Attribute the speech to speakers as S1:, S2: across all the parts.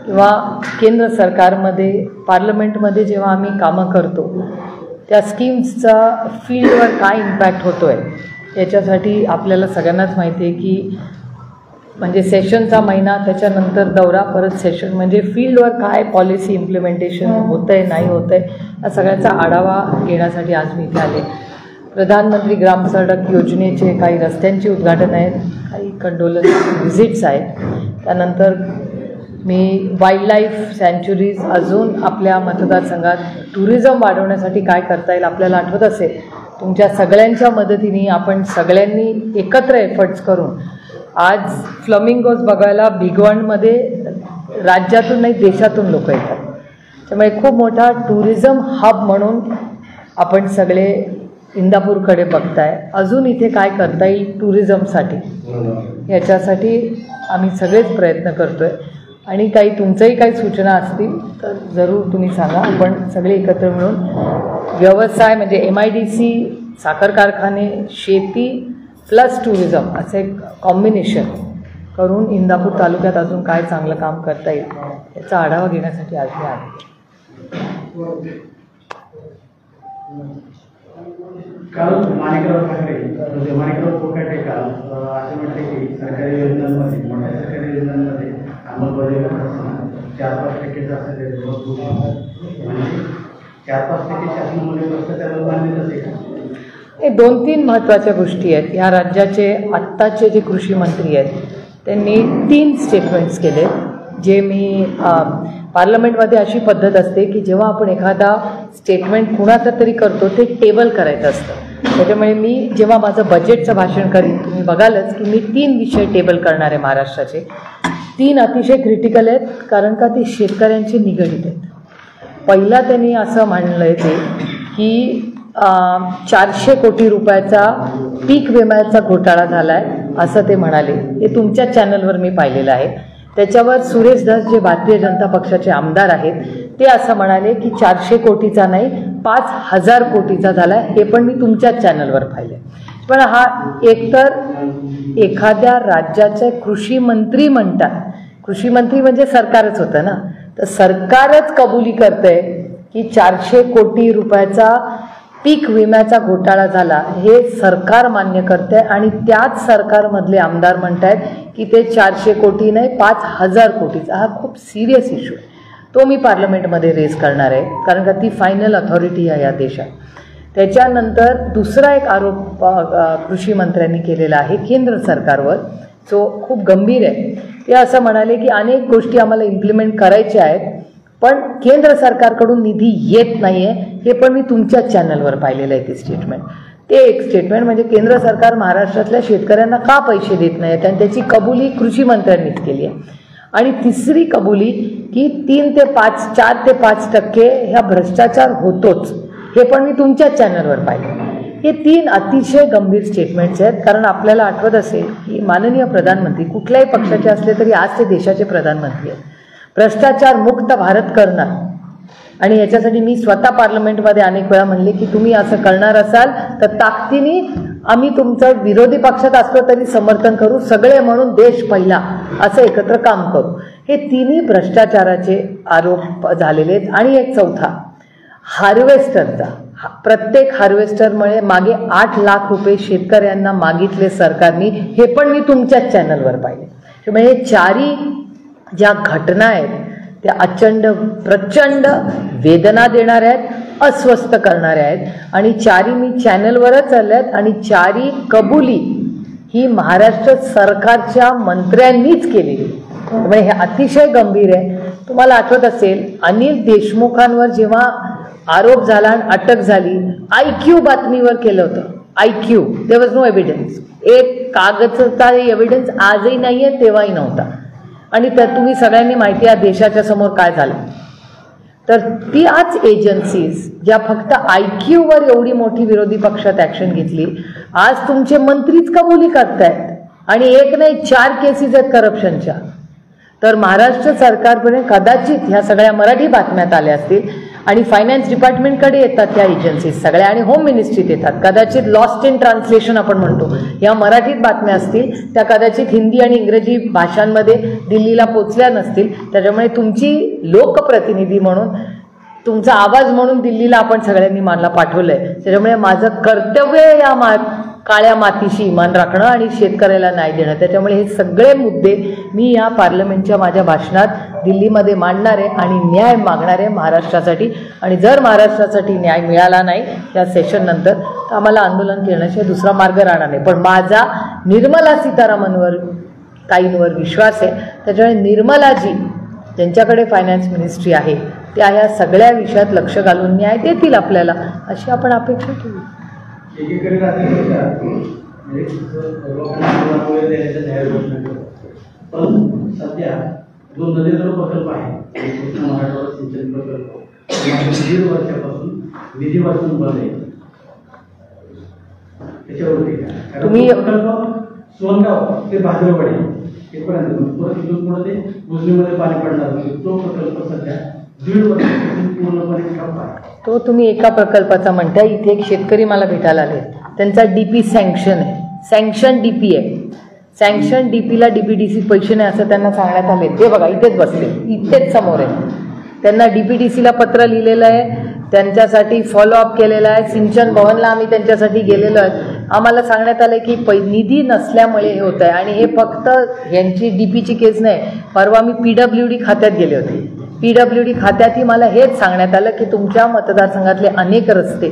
S1: किंवा केंद्र सरकारमध्ये पार्लमेंटमध्ये जेव्हा आम्ही कामं करतो त्या स्कीम्सचा फील्डवर काय इम्पॅक्ट होतो आहे याच्यासाठी आपल्याला सगळ्यांनाच माहिती आहे की म्हणजे सेशनचा महिना त्याच्यानंतर दौरा परत सेशन म्हणजे फील्डवर काय पॉलिसी इम्प्लिमेंटेशन होतं आहे नाही होतं आहे या सगळ्याचा आढावा घेण्यासाठी आज मी इथे आले. प्रधानमंत्री ग्राम सडक योजनेचे काही रस्त्यांची उद्घाटन आहेत, काही कंडोलन्स व्हिजिट्स आहेत. त्यानंतर मी वाईल्डलाईफ सँच्युरीज अजून आपल्या मतदारसंघात टुरिझम वाढवण्यासाठी काय करता येईल. आपल्याला आठवत असेल तुमच्या सगळ्यांच्या मदतीने आपण सगळ्यांनी एकत्र एफर्ट्स करून आज फ्लमिंगोज बघायला भिगवणमध्ये राज्यातून नाही देशातून लोक येतात. त्यामुळे खूप मोठा टुरिझम हब म्हणून आपण सगळे इंदापूरकडे बघताय. अजून इथे काय करता येईल टुरिझमसाठी याच्यासाठी आम्ही सगळेच प्रयत्न करतो आहे आणि काही तुमच्याही काही सूचना असतील तर जरूर तुम्ही सांगा. आपण सगळे एकत्र मिळून व्यवसाय म्हणजे MIDC, साखर कारखाने, शेती प्लस टुरिझम असं एक कॉम्बिनेशन करून इंदापूर तालुक्यात अजून काय चांगलं काम करता येईल याचा आढावा घेण्यासाठी आज मी आले.
S2: काल माणिकराव कोकाटे काल असे म्हटले की सरकारी योजनांमध्ये मोठ्या सरकारी योजनांमध्ये अंमलबजावणी करताना 4-5% म्हणजे 4-5% शासनामध्ये भ्रष्टाचार मान्य नसेल का?
S1: हे 2-3 महत्त्वाच्या गोष्टी आहेत. ह्या राज्याचे आत्ताचे जे कृषी मंत्री आहेत त्यांनी 3 स्टेटमेंट्स केले जे मी पार्लमेंटमध्ये अशी पद्धत असते की जेव्हा आपण एखादा स्टेटमेंट कुणाचं तरी करतो ते टेबल करायचं असतं. त्याच्यामुळे मी जेव्हा माझं बजेटचं भाषण करीन तुम्ही बघालच की मी 3 विषय टेबल करणार आहे महाराष्ट्राचे. 3 अतिशय क्रिटिकल आहेत कारण का ते शेतकऱ्यांचे निगडीत आहेत. पहिला त्यांनी असं म्हणलं आहे ते की 400 कोटी रुपयाचा पीक विम्याचा घोटाळा झाला आहे असं ते म्हणाले. हे तुमच्या चॅनलवर मी पाहिलेलं आहे. त्याच्यावर सुरेश धस जे भारतीय जनता पक्षाचे आमदार आहेत ते असं म्हणाले की 400 कोटीचा नाही 5,000 कोटीचा झाला आहे. हे पण मी तुमच्याच चॅनलवर पाहिले. पण हा एकतर एखाद्या राज्याचे कृषी मंत्री म्हणतात, कृषी मंत्री म्हणजे सरकारच होतं ना, तर सरकारच कबुली करते की 400 कोटी रुपयाचा पीक विम्याचा घोटाळा झाला हे सरकार मान्य करते आणि त्याच सरकारमधले आमदार म्हणत आहेत की ते 400 कोटी नाही 5,000 कोटीचा. हा खूप सिरियस इश्यू आहे. तो मी पार्लमेंटमध्ये रेज करणार आहे कारण का ती फायनल अथॉरिटी आहे या देशात. त्याच्यानंतर दुसरा एक आरोप कृषी मंत्र्यांनी केलेला आहे केंद्र सरकारवर जो खूप गंभीर आहे. ते असं म्हणाले की अनेक गोष्टी आम्हाला इम्प्लिमेंट करायच्या आहेत पण केंद्र सरकारकडून निधी येत नाही आहे. हे पण मी तुमच्याच चॅनलवर पाहिलेलं आहे ते स्टेटमेंट. ते एक स्टेटमेंट म्हणजे केंद्र सरकार महाराष्ट्रातल्या शेतकऱ्यांना का पैसे देत नाही आणि त्याची कबुली कृषी मंत्र्यांनीच केली आहे. आणि तिसरी कबुली की 4 ते 5% ह्या भ्रष्टाचार होतोच हे पण मी तुमच्याच चॅनलवर पाहिलं. हे 3 अतिशय गंभीर स्टेटमेंट्स आहेत कारण आपल्याला आठवत असेल की माननीय प्रधानमंत्री कुठल्याही पक्षाचे असले तरी आज ते देशाचे प्रधानमंत्री आहेत. भ्रष्टाचार मुक्त भारत करणार आणि याच्यासाठी मी स्वतः पार्लमेंटमध्ये अनेक वेळा म्हणले की तुम्ही असं करणार असाल तर ताकदीने आम्ही तुमचं विरोधी पक्षात असलो तरी समर्थन करू, सगळे म्हणून देश पहिला असं एकत्र काम करू. हे 3 भ्रष्टाचाराचे आरोप झालेले आहेत. आणि एक चौथा हार्वेस्टरचा. प्रत्येक हार्वेस्टरमुळे मागे 8 लाख रुपये शेतकऱ्यांना मागितले सरकारने हे पण मी तुमच्याच चॅनलवर पाहिले. त्यामुळे हे 4 ज्या घटना आहेत त्या प्रचंड वेदना देणाऱ्या आहेत, अस्वस्थ करणाऱ्या आहेत आणि 4 मी चॅनलवरच आले आहेत आणि 4 कबुली ही महाराष्ट्र सरकारच्या मंत्र्यांनीच केलेली. त्यामुळे हे अतिशय गंभीर आहे. तुम्हाला आठवत असेल अनिल देशमुखांवर जेव्हा आरोप झाला आणि अटक झाली IQ बातमीवर केलं होतं. IQ there was no evidence. एक कागदाचा एव्हिडन्स आजही नाही आहे तेव्हाही नव्हता. आणि त्यात तुम्ही सगळ्यांनी माहिती आहे देशाच्या समोर काय झालं. तर त्याच एजन्सीज ज्या फक्त IQवर एवढी मोठी विरोधी पक्षात ॲक्शन घेतली आज तुमचे मंत्रीच कबुली करतायत आणि एक नाही 4 केसेस आहेत करप्शनच्या. तर महाराष्ट्र सरकारपर्यंत कदाचित ह्या सगळ्या मराठी बातम्यात आल्या असतील आणि फायनान्स डिपार्टमेंटकडे येतात त्या एजन्सीज सगळ्या आणि होम मिनिस्ट्रीत येतात. कदाचित लॉस्ट इन ट्रान्सलेशन आपण म्हणतो, या मराठीत बातम्या असतील त्या कदाचित हिंदी आणि इंग्रजी भाषांमध्ये दिल्लीला पोचल्या नसतील. त्याच्यामुळे तुमची लोकप्रतिनिधी म्हणून, तुमचा आवाज म्हणून दिल्लीला आपण सगळ्यांनी मला पाठवलं आहे. त्याच्यामुळे माझं कर्तव्य या काळ्या मातीशी इमान राखणं आणि शेतकऱ्याला न्याय देणं. त्याच्यामुळे हे सगळे मुद्दे मी या पार्लमेंटच्या माझ्या भाषणात दिल्लीमध्ये मांडणार आहे आणि न्याय मागणार आहे महाराष्ट्रासाठी. आणि जर महाराष्ट्रासाठी न्याय मिळाला नाही या सेशननंतर तर आम्हाला आंदोलन करण्याशिवाय दुसरा मार्ग राहणार नाही. पण माझा निर्मला सीतारामनवर ताईंवर विश्वास आहे. त्याच्यामुळे निर्मलाजी ज्यांच्याकडे फायनान्स मिनिस्ट्री आहे त्या ह्या सगळ्या विषयात लक्ष घालून न्याय देतील आपल्याला, अशी आपण अपेक्षा ठेवू.
S2: एकीकडे म्हणजे लोकांना देण्याच्या जाहीर घोषणा करतो, पण सध्या जो नदी जोड प्रकल्प आहे कृष्ण मराठवाडा सिंचन प्रकल्प 1.5 वर्षापासून निधी वाचून बंद आहे. त्याच्यावरती तुम्ही प्रकल्प सोनगाव ते भाद्रवाडी इथपर्यंत परत इथून पुढे ते उजनीमध्ये पाणी पडणार होते. तो प्रकल्प सध्या 1.5 वर्षापासून पूर्णपणे ठप्प आहे. तो
S1: तुम्ही एका प्रकल्पाचा म्हणता. इथे एक शेतकरी मला भेटायला आले, त्यांचा डीपी सँक्शन आहे, सँक्शन डीपी आहे. सँक्शन डीपीला डीपीडीसी पैसे नाही असं त्यांना सांगण्यात आले. ते बघा इथेच बसले, इथेच समोर आहे. त्यांना डीपीडीसीला पत्र लिहिलेलं आहे, त्यांच्यासाठी फॉलोअप केलेला आहे. सिंचन भवनला आम्ही त्यांच्यासाठी गेलेलो आहे. आम्हाला सांगण्यात आलं की निधी नसल्यामुळे हे होत आहे. आणि हे फक्त यांची डीपीची केस नाही, परवा मी PWD खात्यात गेले होते. PWD खात्यातही मला हेच सांगण्यात आलं की तुमच्या मतदारसंघातले अनेक रस्ते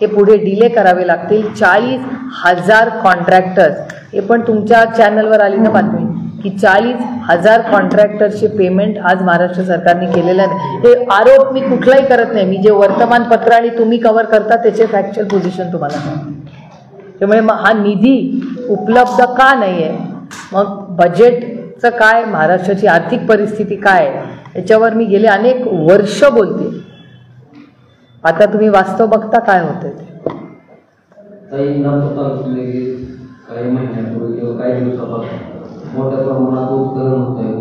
S1: हे पुढे डिले करावे लागतील. 40,000 कॉन्ट्रॅक्टर्स, हे पण तुमच्या चॅनलवर आली ना बातमी की 40,000 कॉन्ट्रॅक्टर्सचे पेमेंट आज महाराष्ट्र सरकारने केलेलं नाही. हे आरोप मी कुठलाही करत नाही, मी जे वर्तमानपत्र आणि तुम्ही कव्हर करता त्याचे फॅक्च्युअल पोझिशन तुम्हाला सांगते. त्यामुळे हा निधी उपलब्ध का नाही आहे, मग बजेटचं काय, महाराष्ट्राची आर्थिक परिस्थिती काय आहे याच्यावर मी गेले अनेक वर्ष बोलते. आता तुम्ही वास्तव बघता काय होतंय ते.
S3: काही महिन्यापूर्वी किंवा काही दिवसापासून मोठ्या प्रमाणात उत्खनन होत आहे.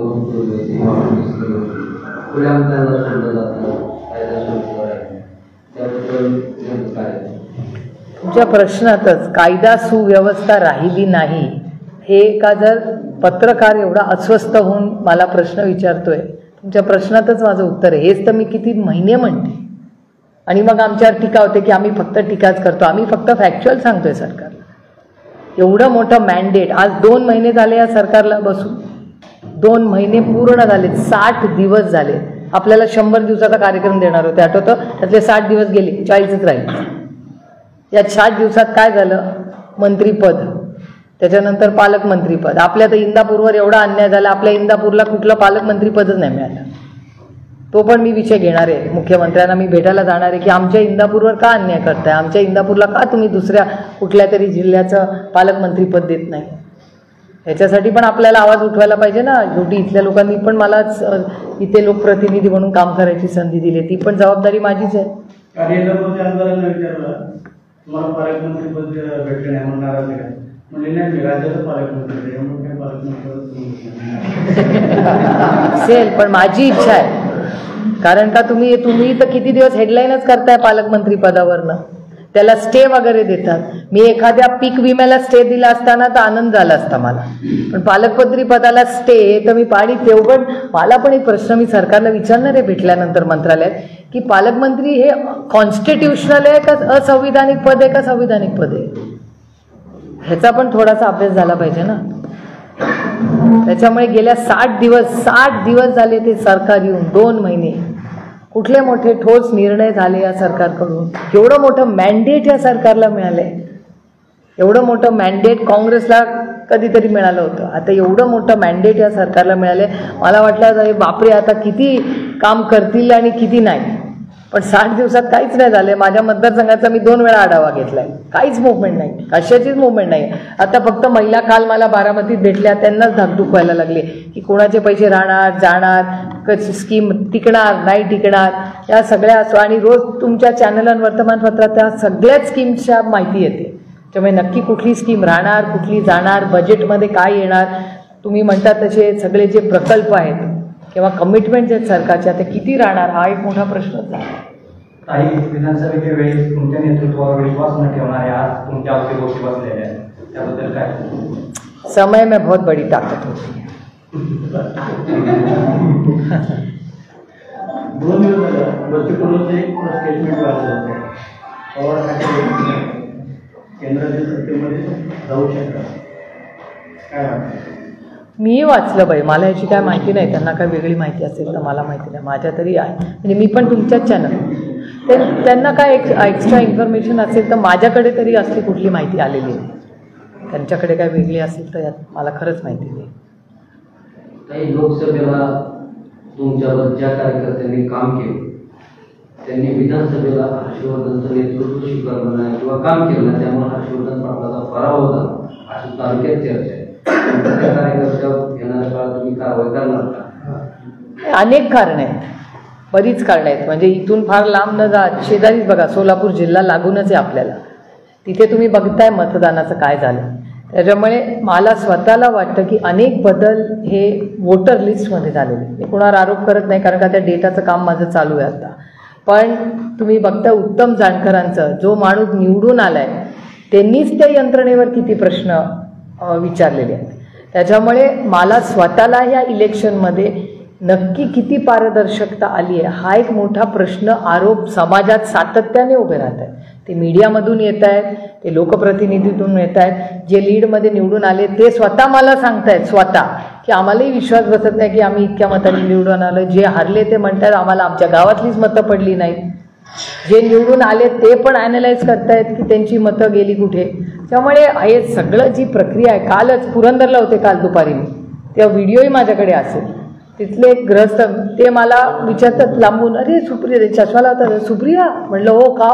S3: सोडलं जातं काय
S1: तुमच्या प्रश्नातच कायदा सुव्यवस्था राहिली नाही हे का, जर पत्रकार एवढा अस्वस्थ होऊन मला प्रश्न विचारतोय, तुमच्या प्रश्नातच माझं उत्तर आहे. हेच तर मी किती महिने म्हणते. आणि मग आमच्यावर टीका होते की आम्ही फक्त टीकाच करतो. आम्ही फक्त फॅक्च्युअल सांगतोय सरकारला. एवढं मोठं मॅन्डेट, आज 2 महिने झाले या सरकारला बसून, 2 महिने पूर्ण झाले, 60 दिवस झाले. आपल्याला 100 दिवसाचा कार्यक्रम देणार होते आठवतं, त्यातले 60 दिवस गेले, 40च राहिले. या 60 दिवसात काय झालं, मंत्रीपद, त्याच्यानंतर पालकमंत्रीपद. आपल्या तर इंदापूरवर एवढा अन्याय झाला, आपल्या इंदापूरला कुठलं पालकमंत्रीपदच नाही मिळालं. तो पण मी विषय घेणार आहे, मुख्यमंत्र्यांना मी भेटायला जाणार आहे की आमच्या इंदापूरवर का अन्याय करताय, आमच्या इंदापूरला का तुम्ही दुसऱ्या कुठल्या तरी जिल्ह्याचं पालकमंत्रीपद देत नाही. ह्याच्यासाठी पण आपल्याला आवाज उठवायला पाहिजे ना. शेवटी इथल्या लोकांनी पण मलाच इथे लोकप्रतिनिधी म्हणून काम करायची संधी दिली, ती पण जबाबदारी माझीच आहे.
S2: तुम्हाला पालकमंत्रीपद भेटलं नाही म्हणून नाराज आहे म्हणजे नाही, मी राज्याचं पालकमंत्री
S1: असेल, पण माझी इच्छा आहे. कारण का तुम्ही तर किती दिवस हेडलाईनच करताय पालकमंत्री पदावरनं, त्याला स्टे वगैरे देतात. मी एखाद्या पीक विम्याला स्टे दिला असताना तर आनंद झाला असता मला, पण पालकमंत्री पदाला स्टे तर मी पाणी तेवढं. मला पण एक प्रश्न मी सरकारला विचारणार आहे भेटल्यानंतर मंत्रालयात की पालकमंत्री हे कॉन्स्टिट्युशनल आहे का असंविधानिक पद आहे का संविधानिक पद आहे, ह्याचा पण थोडासा अभ्यास झाला पाहिजे ना. त्याच्यामुळे गेल्या 60 दिवस झाले ते सरकार येऊन, 2 महिने कुठले मोठे ठोस निर्णय झाले या सरकारकडून. एवढं मोठं मॅन्डेट या सरकारला मिळालंय, एवढं मोठं मॅन्डेट काँग्रेसला कधीतरी मिळालं होतं, आता एवढं मोठं मॅन्डेट या सरकारला मिळालंय. मला वाटलं बापरे आता किती काम करतील आणि किती नाही, पण 60 दिवसात काहीच नाही झाले. माझ्या मतदारसंघाचा मी 2 वेळा आढावा घेतलाय, काहीच मुवमेंट नाही, कशाचीच मुवमेंट नाही. आता फक्त महिला काल मला बारामतीत भेटल्या, त्यांनाच धाकधूक व्हायला लागली की कोणाचे पैसे राहणार जाणार, कशी स्कीम टिकणार नाही टिकणार, या सगळ्या असो. आणि रोज तुमच्या चॅनल आणि वर्तमानपत्रात त्या सगळ्याच स्कीम्सच्या माहिती येते. त्यामुळे नक्की कुठली स्कीम राहणार, कुठली जाणार, बजेटमध्ये काय येणार, तुम्ही म्हणता तसे सगळे जे प्रकल्प आहेत किंवा कमिटमेंट्स आहेत सरकारच्या ते किती राहणार, हा एक मोठा प्रश्नच आहे.
S4: काही विधानसभेच्या वेळेस तुमच्या नेतृत्वावर विश्वास न ठेवणारे आज तुमच्या अवतीभोवती बसलेले आहेत, त्याबद्दल काय?
S1: समय में बहुत बड़ी ताकत होती है.
S2: 2 दिवस झालं बच्चूकडून एक स्टेटमेंट वाचलं होतं. पवार साहेब केंद्रातील सत्तेमध्ये जाऊ शकतात, काय वाटतं?
S1: मी वाचलं बाई, मला याची काय माहिती नाही. त्यांना काय वेगळी माहिती असेल तर मला माहिती नाही, माझ्या तरी आहे. म्हणजे मी पण तुमच्याच चॅनल, त्यांना काय एक्स्ट्रा इन्फॉर्मेशन असेल तर माझ्याकडे तरी असली कुठली माहिती आलेली नाही. त्यांच्याकडे काय वेगळी असेल तर यात मला खरंच माहिती नाही.
S3: काही लोकसभेला तुमच्यावर ज्या कार्यकर्त्यांनी काम केलं त्यांनी विधानसभेला हर्षवर्धनचं नेतृत्व स्वीकारलं नाही किंवा काम केलं नाही, त्यामुळे हर्षवर्धन पाटलाचा पराभव झाला अशी तालुक्यात चर्चा आहे. त्या कार्यकर्त्यावर येणाऱ्या काळात तुम्ही कारवाई करणार का?
S1: अनेक कारणं आहेत, बरीच कारणं आहेत. म्हणजे इथून फार लांब न जात शेजारीच बघा, सोलापूर जिल्हा लागूनच आहे आपल्याला. तिथे तुम्ही बघताय मतदानाचं काय झालं. त्याच्यामुळे मला स्वतःला वाटतं की अनेक बदल हे वोटर लिस्टमध्ये झालेले. मी कुणावर आरोप करत नाही, कारण का त्या डेटाचं काम माझं चालू आहे आता. पण तुम्ही बघता उत्तम जानकरांचं, जो माणूस निवडून आलाय त्यांनीच त्या यंत्रणेवर किती प्रश्न विचारलेले आहेत. त्याच्यामुळे मला स्वतःला या इलेक्शनमध्ये नक्की किती पारदर्शकता आली आहे हा एक मोठा प्रश्न, आरोप समाजात सातत्याने उभे राहत आहेत. ते मीडियामधून येत आहेत, ते लोकप्रतिनिधीतून येत आहेत. जे लीडमध्ये निवडून आले ते स्वतः मला सांगतायत स्वतः की आम्हालाही विश्वास बसत नाही की आम्ही इतक्या मतांनी निवडून आलो. जे हरले ते म्हणतात आम्हाला आमच्या गावातलीच मतं पडली नाहीत. जे निवडून आले ते पण ॲनालाइज करतायत की त्यांची मतं गेली कुठे. त्यामुळे हे सगळं जी प्रक्रिया आहे, कालच पुरंदरला होते काल दुपारी मी, तेव्हा व्हिडिओही माझ्याकडे असेल. तिथले एक गृहस्थ ते मला विचारतात लांबून, अरे सुप्रिया, चष्माला होता, सुप्रिया म्हटलं हो का?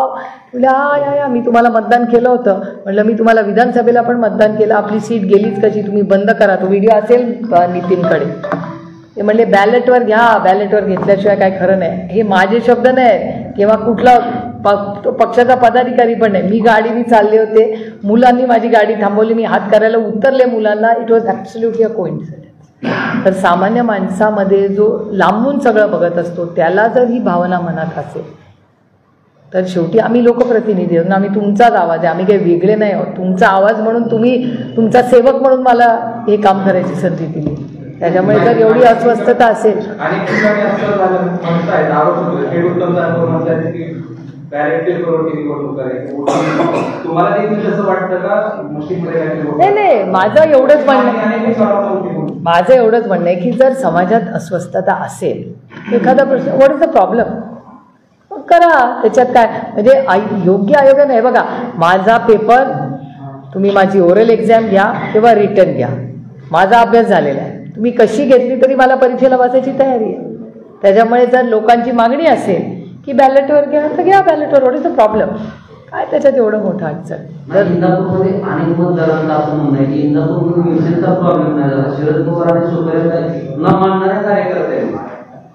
S1: म्हटलं या मी तुम्हाला मतदान केलं होतं. म्हटलं मी तुम्हाला विधानसभेला पण मतदान केलं, आपली सीट गेलीच कशी, तुम्ही बंद करा. तो व्हिडिओ असेल नितीनकडे. ते म्हणले बॅलेटवर घ्या, बॅलेटवर घेतल्याशिवाय काय खरं नाही. हे माझे शब्द नाही किंवा कुठला पक्षाचा पदाधिकारी पण नाही. मी गाडीने चालले होते, मुलांनी माझी गाडी थांबवली, मी हात करायला उतरले मुलांना. It was absolutely a coincidence. तर सामान्य माणसामध्ये जो लांबून सगळं बघत असतो त्याला जर ही भावना मनात असेल तर शेवटी आम्ही लोकप्रतिनिधी आहोत, आम्ही तुमचाच आवाज आहे, आम्ही काही वेगळे नाही आहोत. तुमचा आवाज म्हणून, तुम्ही तुमचा सेवक म्हणून मला हे काम करायची संधी दिली. त्याच्यामुळे जर एवढी अस्वस्थता असेल,
S4: अनेक ठिकाणी असं झालं म्हणतायत, आरोप होतो हे उत्तम जानकर म्हणतात की बॅलेट पेपरवरती निवडणूक करायची. तुम्हाला देखील तसं वाटतं का? मुस्लिममध्ये
S1: नाही, माझं एवढंच म्हणणं आहे की जर समाजात अस्वस्थता असेल, एखादा प्रश्न, व्हॉट इज द प्रॉब्लेम, करा, त्याच्यात काय. म्हणजे योग्य आयोगाने आहे बघा, माझा पेपर, तुम्ही माझी ओरल एक्झाम घ्या किंवा रिटर्न घ्या, माझा अभ्यास झालेला आहे. तुम्ही कशी घेतली तरी मला परीक्षेला बसायची तयारी आहे. त्याच्यामुळे जर लोकांची मागणी असेल की बॅलेटवर घ्या तर घ्या बॅलेटवर, व्हॉट इज द प्रॉब्लेम, काय त्याच्यात एवढं मोठं अडचण.
S3: जर इंदापूरमध्ये अनेक मतदारांना असं म्हणणं आहे की इंदापूरमध्ये विषयाचा प्रॉब्लेम नाही झाला, शरद पवार आणि सुप्रिया न मानणाऱ्या कार्यकर्त्यांनी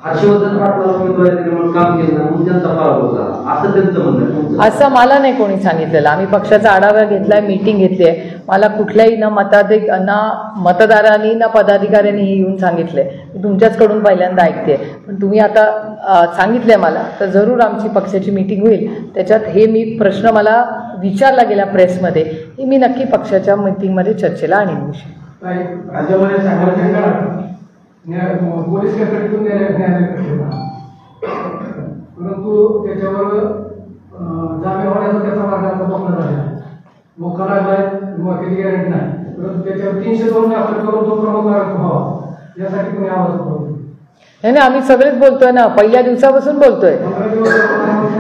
S3: हर्षवर्धन पाटलाला उमेदवारी दिली म्हणून काम केलं नाही म्हणून त्यांचा पराभव झाला, असं त्यांचं म्हणणं आहे.
S1: असं मला नाही कोणी सांगितलेलं. आम्ही पक्षाचा आढावा घेतलाय, मीटिंग घेतली आहे. मला कुठल्याही ना मतदारांनी ना पदाधिकाऱ्यांनी हे येऊन सांगितले. मी तुमच्याचकडून पहिल्यांदा ऐकते, पण तुम्ही आता सांगितलंय मला, तर जरूर आमची पक्षाची मीटिंग होईल. त्याच्यात हे मी प्रश्न मला विचारला गेला प्रेसमध्ये, हे मी नक्की पक्षाच्या मीटिंगमध्ये चर्चेला आणीन विषय.
S5: पोलीस कस्टडीतून परंतु त्याच्यावर जामीन होण्याचा त्याचा मार्ग आता बंद झाला. मोखाला किती गॅरंटी नाही, परंतु त्याच्यावर 302 दाखल करून तो प्रमुख आरोप व्हावा यासाठी कोणी आवाज उठवतो.
S1: नाही, आम्ही सगळेच बोलतोय ना, पहिल्या दिवसापासून बोलतोय.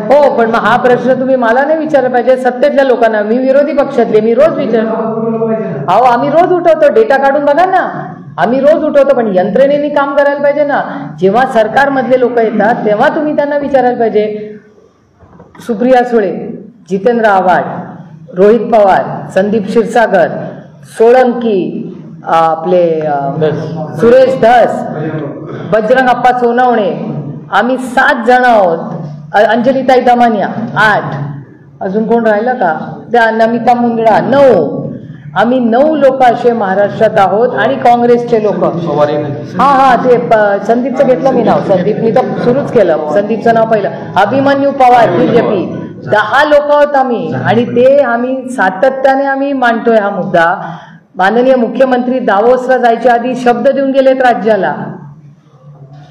S1: हो, पण मग हा प्रश्न तुम्ही मला नाही विचारला पाहिजे, सत्तेतल्या लोकांना. मी विरोधी पक्षातले, मी रोज विचारतो. अहो, आम्ही रोज उठवतो, डेटा काढून बघा ना, आम्ही रोज उठवतो. पण यंत्रणेने काम करायला पाहिजे ना. जेव्हा सरकारमधले लोक येतात तेव्हा तुम्ही त्यांना विचारायला पाहिजे. सुप्रिया सुळे, जितेंद्र आव्हाड, रोहित पवार, संदीप क्षीरसागर, सोळंकी, आपले सुरेश धस, बजरंग अप्पा सोनवणे, आम्ही 7 जण आहोत. अंजलिताई दमानिया 8, अजून कोण राहिलं का, त्या नमिता मुंदडा 9, आम्ही 9 लोक असे महाराष्ट्रात आहोत आणि काँग्रेसचे लोक. हा ते संदीपचं घेतलं मी नाव. संदीपनी तर सुरूच केलं. संदीपचं नाव पहिलं. अभिमन्यू पवार बीजेपी 10 लोक आहोत आम्ही. आणि ते आम्ही सातत्याने आम्ही मांडतोय हा मुद्दा. माननीय मुख्यमंत्री दावोसला जायच्या आधी शब्द देऊन गेलेत राज्याला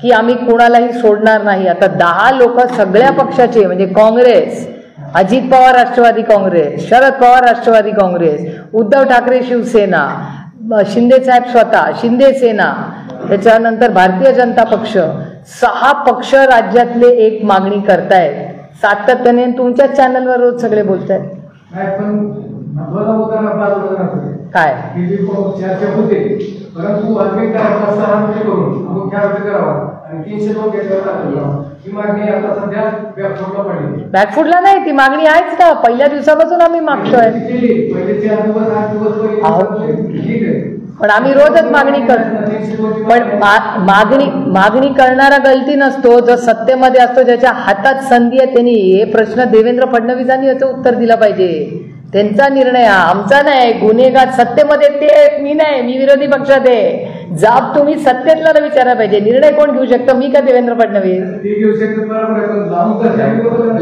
S1: की आम्ही कोणालाही सोडणार नाही. आता 10 लोक सगळ्या पक्षाचे म्हणजे काँग्रेस, अजित पवार राष्ट्रवादी काँग्रेस, शरद पवार राष्ट्रवादी काँग्रेस, उद्धव ठाकरे शिवसेना, शिंदे साहेब स्वतः शिंदे सेना, त्याच्यानंतर भारतीय जनता पक्ष, 6 पक्ष राज्यातले एक मागणी करतायत सातत्याने. तुमच्याच चॅनलवर रोज सगळे बोलतायत. काय
S5: चर्चा होते परंतु अल्पिक सहानुभूती करून मुख्यार्थ करावा आणि 302 ही मागणी आता सध्या बॅकफुटला पडली.
S1: बॅकफुटला नाही, ती मागणी आहेच ना. पहिल्या दिवसापासून आम्ही मागतोय.
S5: पहिले 4 दिवस 8 दिवस ठीक आहे,
S1: पण आम्ही रोजच मागणी करतो. पण मागणी करणारा गलती नसतो, जो सत्तेमध्ये असतो, ज्याच्या हातात संधी आहे त्यांनी. हे प्रश्न देवेंद्र फडणवीसांनी याचं उत्तर दिलं पाहिजे. त्यांचा निर्णय हा, आमचा नाही. गुन्हेगार सत्तेमध्ये ते मी नाही, मी विरोधी पक्षात आहे. जाब तुम्ही सत्तेतला विचारायला पाहिजे. निर्णय कोण घेऊ शकतो, मी का देवेंद्र फडणवीस?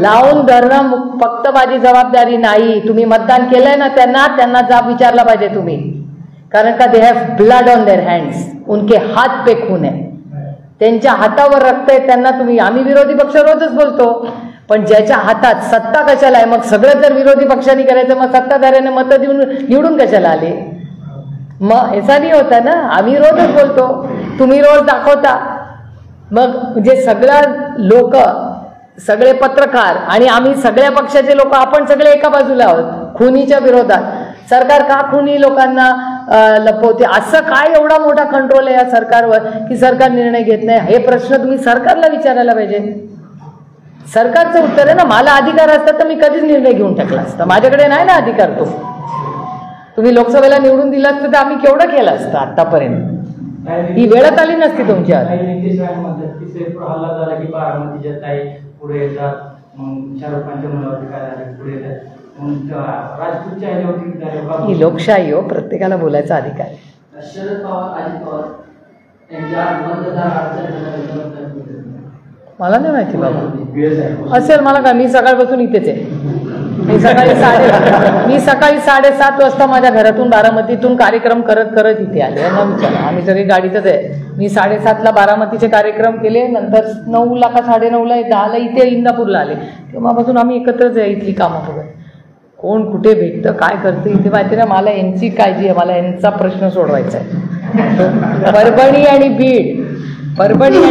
S1: लावून धरणं फक्त माझी जबाबदारी नाही. तुम्ही मतदान केलंय ना, त्यांना जाब विचारला पाहिजे तुम्ही. कारण का they have blood on their hands. उनके हात पे खून आहे. त्यांच्या हातावर रक्त आहे. त्यांना तुम्ही, आम्ही विरोधी पक्ष रोजच बोलतो, पण ज्याच्या हातात सत्ता कशाला आहे? मग सगळं जर विरोधी पक्षांनी करायचं, मग सत्ताधाऱ्याने मतं देऊन निवडून कशाला आले? मग याचा नाही होता ना. आम्ही रोजच बोलतो, तुम्ही रोज दाखवता. मग जे सगळं लोक, सगळे पत्रकार आणि आम्ही सगळ्या पक्षाचे लोक, आपण सगळे एका बाजूला आहोत खुनीच्या विरोधात. सरकार का खुनी लोकांना लपवते? असं काय एवढा मोठा कंट्रोल आहे या सरकारवर की सरकार निर्णय घेत नाही? हे प्रश्न तुम्ही सरकारला विचारायला पाहिजे. सरकारचं उत्तर आहे ना. मला अधिकार असतात तर मी कधीच निर्णय घेऊन टाकला असता. माझ्याकडे नाही ना अधिकार तो. तुम्ही लोकसभेला निवडून दिला असतं तर आम्ही केवढं केलं असतं आतापर्यंत. ही वेळच आली नसती तुमच्यावर.
S2: हल्ला झाला की बारामतीच्या ताई पुढे येतात, मग शाहरुख खानच्या मुलावरती काय झालं पुढे येतात, मग राजपूतच्या ह्याच्यावरती.
S1: ही लोकशाही हो, प्रत्येकाला बोलायचा अधिकार आहे.
S3: शरद पवार, अजित पवार यांच्या मतदार अडचण
S1: मला नाही माहिती बाबा. असेल मला का, मी सकाळपासून इथेच आहे. मी सकाळी 7:30 वाजता माझ्या घरातून बारामतीतून कार्यक्रम करत इथे आले. विचारा, आम्ही सगळी गाडीतच आहे. मी 7:30ला बारामतीचे कार्यक्रम केले. नंतर 9ला का 9:30ला 10ला इथे इंदापूरला आले. तेव्हापासून आम्ही एकत्रच आहे. इथली कामं बघत, कोण कुठे भेटतं, काय करतं इथे माहिती ना. मला यांची काळजी आहे, मला यांचा प्रश्न सोडवायचा आहे. परभणी आणि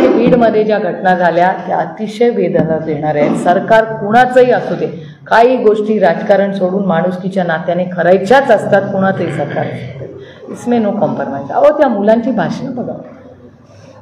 S1: बीडमध्ये ज्या घटना झाल्या त्या अतिशय वेदना देणाऱ्या आहेत. सरकार कुणाचंही असू दे, काही गोष्टी राजकारण सोडून माणुसकीच्या नात्याने करायच्याच असतात. कुणाचंही सरकार इसमे नो कॉम्प्रोमाइज. अहो, त्या मुलांची भाषणं बघा.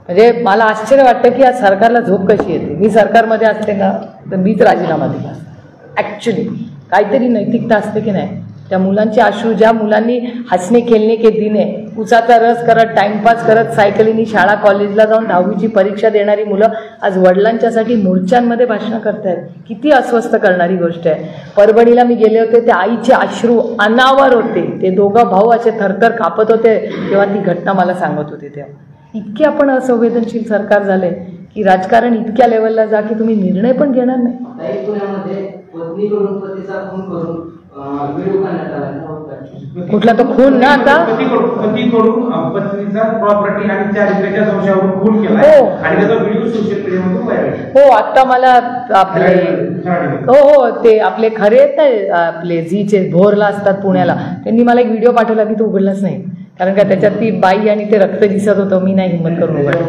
S1: म्हणजे मला आश्चर्य वाटतं की या सरकारला झोप कशी येते. मी सरकारमध्ये असते ना तर मीच राजीनामा दिला असता. ॲक्च्युली काहीतरी नैतिकता असते की नाही. त्या मुलांचे अश्रू, ज्या मुलांनी हसणे खेळणे के दिने, उसाचा रस करत, टाइमपास करत, सायकलीनी शाळा कॉलेजला जाऊन 10वीची परीक्षा देणारी मुलं आज वडिलांच्यासाठी मोर्चांमध्ये भाषणं करतायत. किती अस्वस्थ करणारी गोष्ट आहे. परभणीला मी गेले होते, त्या आईचे अश्रू अनावर होते. ते दोघं भाऊ असे थरथर कापत होते तेव्हा ती घटना मला सांगत होते. तेव्हा इतके आपण असंवेदनशील सरकार झाले की राजकारण इतक्या लेवलला जा की तुम्ही निर्णय पण घेणार नाही.
S3: पुण्यामध्ये पत्नीकडून पतीचा खून करून व्हिडिओ करण्यात आला.
S1: कुठला तो खून ना, आता
S4: पतीकडून पत्नीचा प्रॉपर्टी आणि चारित्र्याच्या संशयावरून खून केला आणि त्याचा व्हिडिओ सोशल मीडियावरून व्हायरल.
S1: हो, आता मला आपले हो ते आपले खरे आहेत ना, आपले झीचे भोरला असतात पुण्याला, त्यांनी मला एक व्हिडिओ पाठवला की तो उघडलाच नाही. कारण का त्याच्यात ती बाई आणि ते रक्त दिसत होतं. मी नाही हिंमत करून उघडलं.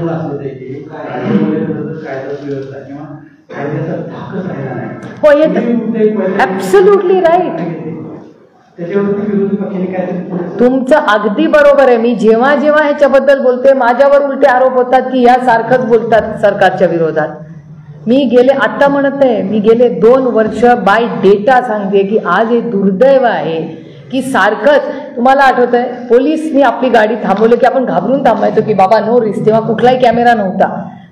S1: हो, ॲब्सोल्युटली राईट. तुमचं अगदी बरोबर आहे. मी जेव्हा जेव्हा ह्याच्याबद्दल बोलते माझ्यावर उलटे आरोप होतात की ह्या सारखंच बोलतात सरकारच्या विरोधात. मी आत्ता म्हणत आहे, मी गेले 2 वर्ष बाय डेटा सांगते की आज हे दुर्दैव आहे की सारखंच. तुम्हाला आठवतंय पोलिसनी आपली गाडी थांबवली की आपण घाबरून थांबायचो की बाबा नो रिस्क. तेव्हा कुठलाही कॅमेरा नव्हता.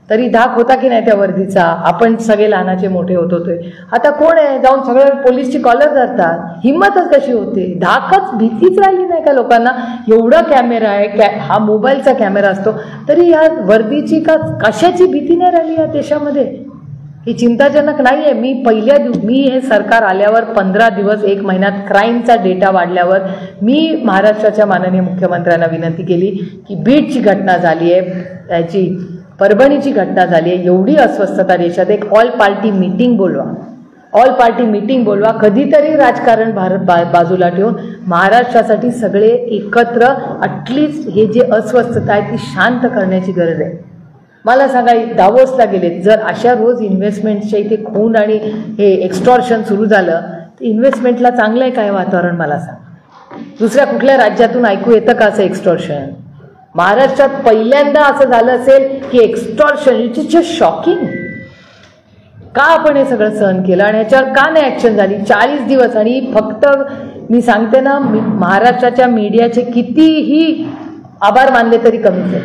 S1: तरी धाक होता की नाही त्या वर्दीचा. आपण सगळे लहानाचे मोठे होत होते. आता कोण आहे जाऊन सगळं पोलीसची कॉलर धरतात. हिंमतच कशी होते. धाकच भीतीच राहिली नाही का लोकांना. एवढा कॅमेरा आहे, हा मोबाईलचा कॅमेरा असतो तरी या वर्दीची का कशाची भीती नाही राहिली या देशामध्ये. ही चिंताजनक नाही आहे. मी हे सरकार आल्यावर 15 दिवस 1 महिन्यात क्राईमचा डेटा वाढल्यावर मी महाराष्ट्राच्या माननीय मुख्यमंत्र्यांना विनंती केली की बीडची घटना झाली आहे, त्याची परभणीची घटना झाली आहे, एवढी अस्वस्थता देशात, एक ऑल पार्टी मीटिंग बोलवा, कधीतरी राजकारण बाजूला ठेवून महाराष्ट्रासाठी सगळे एकत्र ॲटलिस्ट हे जे अस्वस्थता आहे ती शांत करण्याची गरज आहे. मला सांगा, दावोसला गेले, जर अशा रोज इन्व्हेस्टमेंटच्या इथे खून आणि हे एक्स्टॉर्शन सुरू झालं तर इन्व्हेस्टमेंटला चांगलं आहे काय वातावरण मला सांग. दुसऱ्या कुठल्या राज्यातून ऐकू येतं का असं एक्स्टॉर्शन. महाराष्ट्रात पहिल्यांदा असं झालं असेल की extortion, it is just shocking. का आपण हे सगळं सहन केलं आणि ह्याच्यावर का नाही ॲक्शन झाली. 40 दिवस आणि फक्त मी सांगते ना, महाराष्ट्राच्या मीडियाचे कितीही आभार मानले तरी कमीच आहे.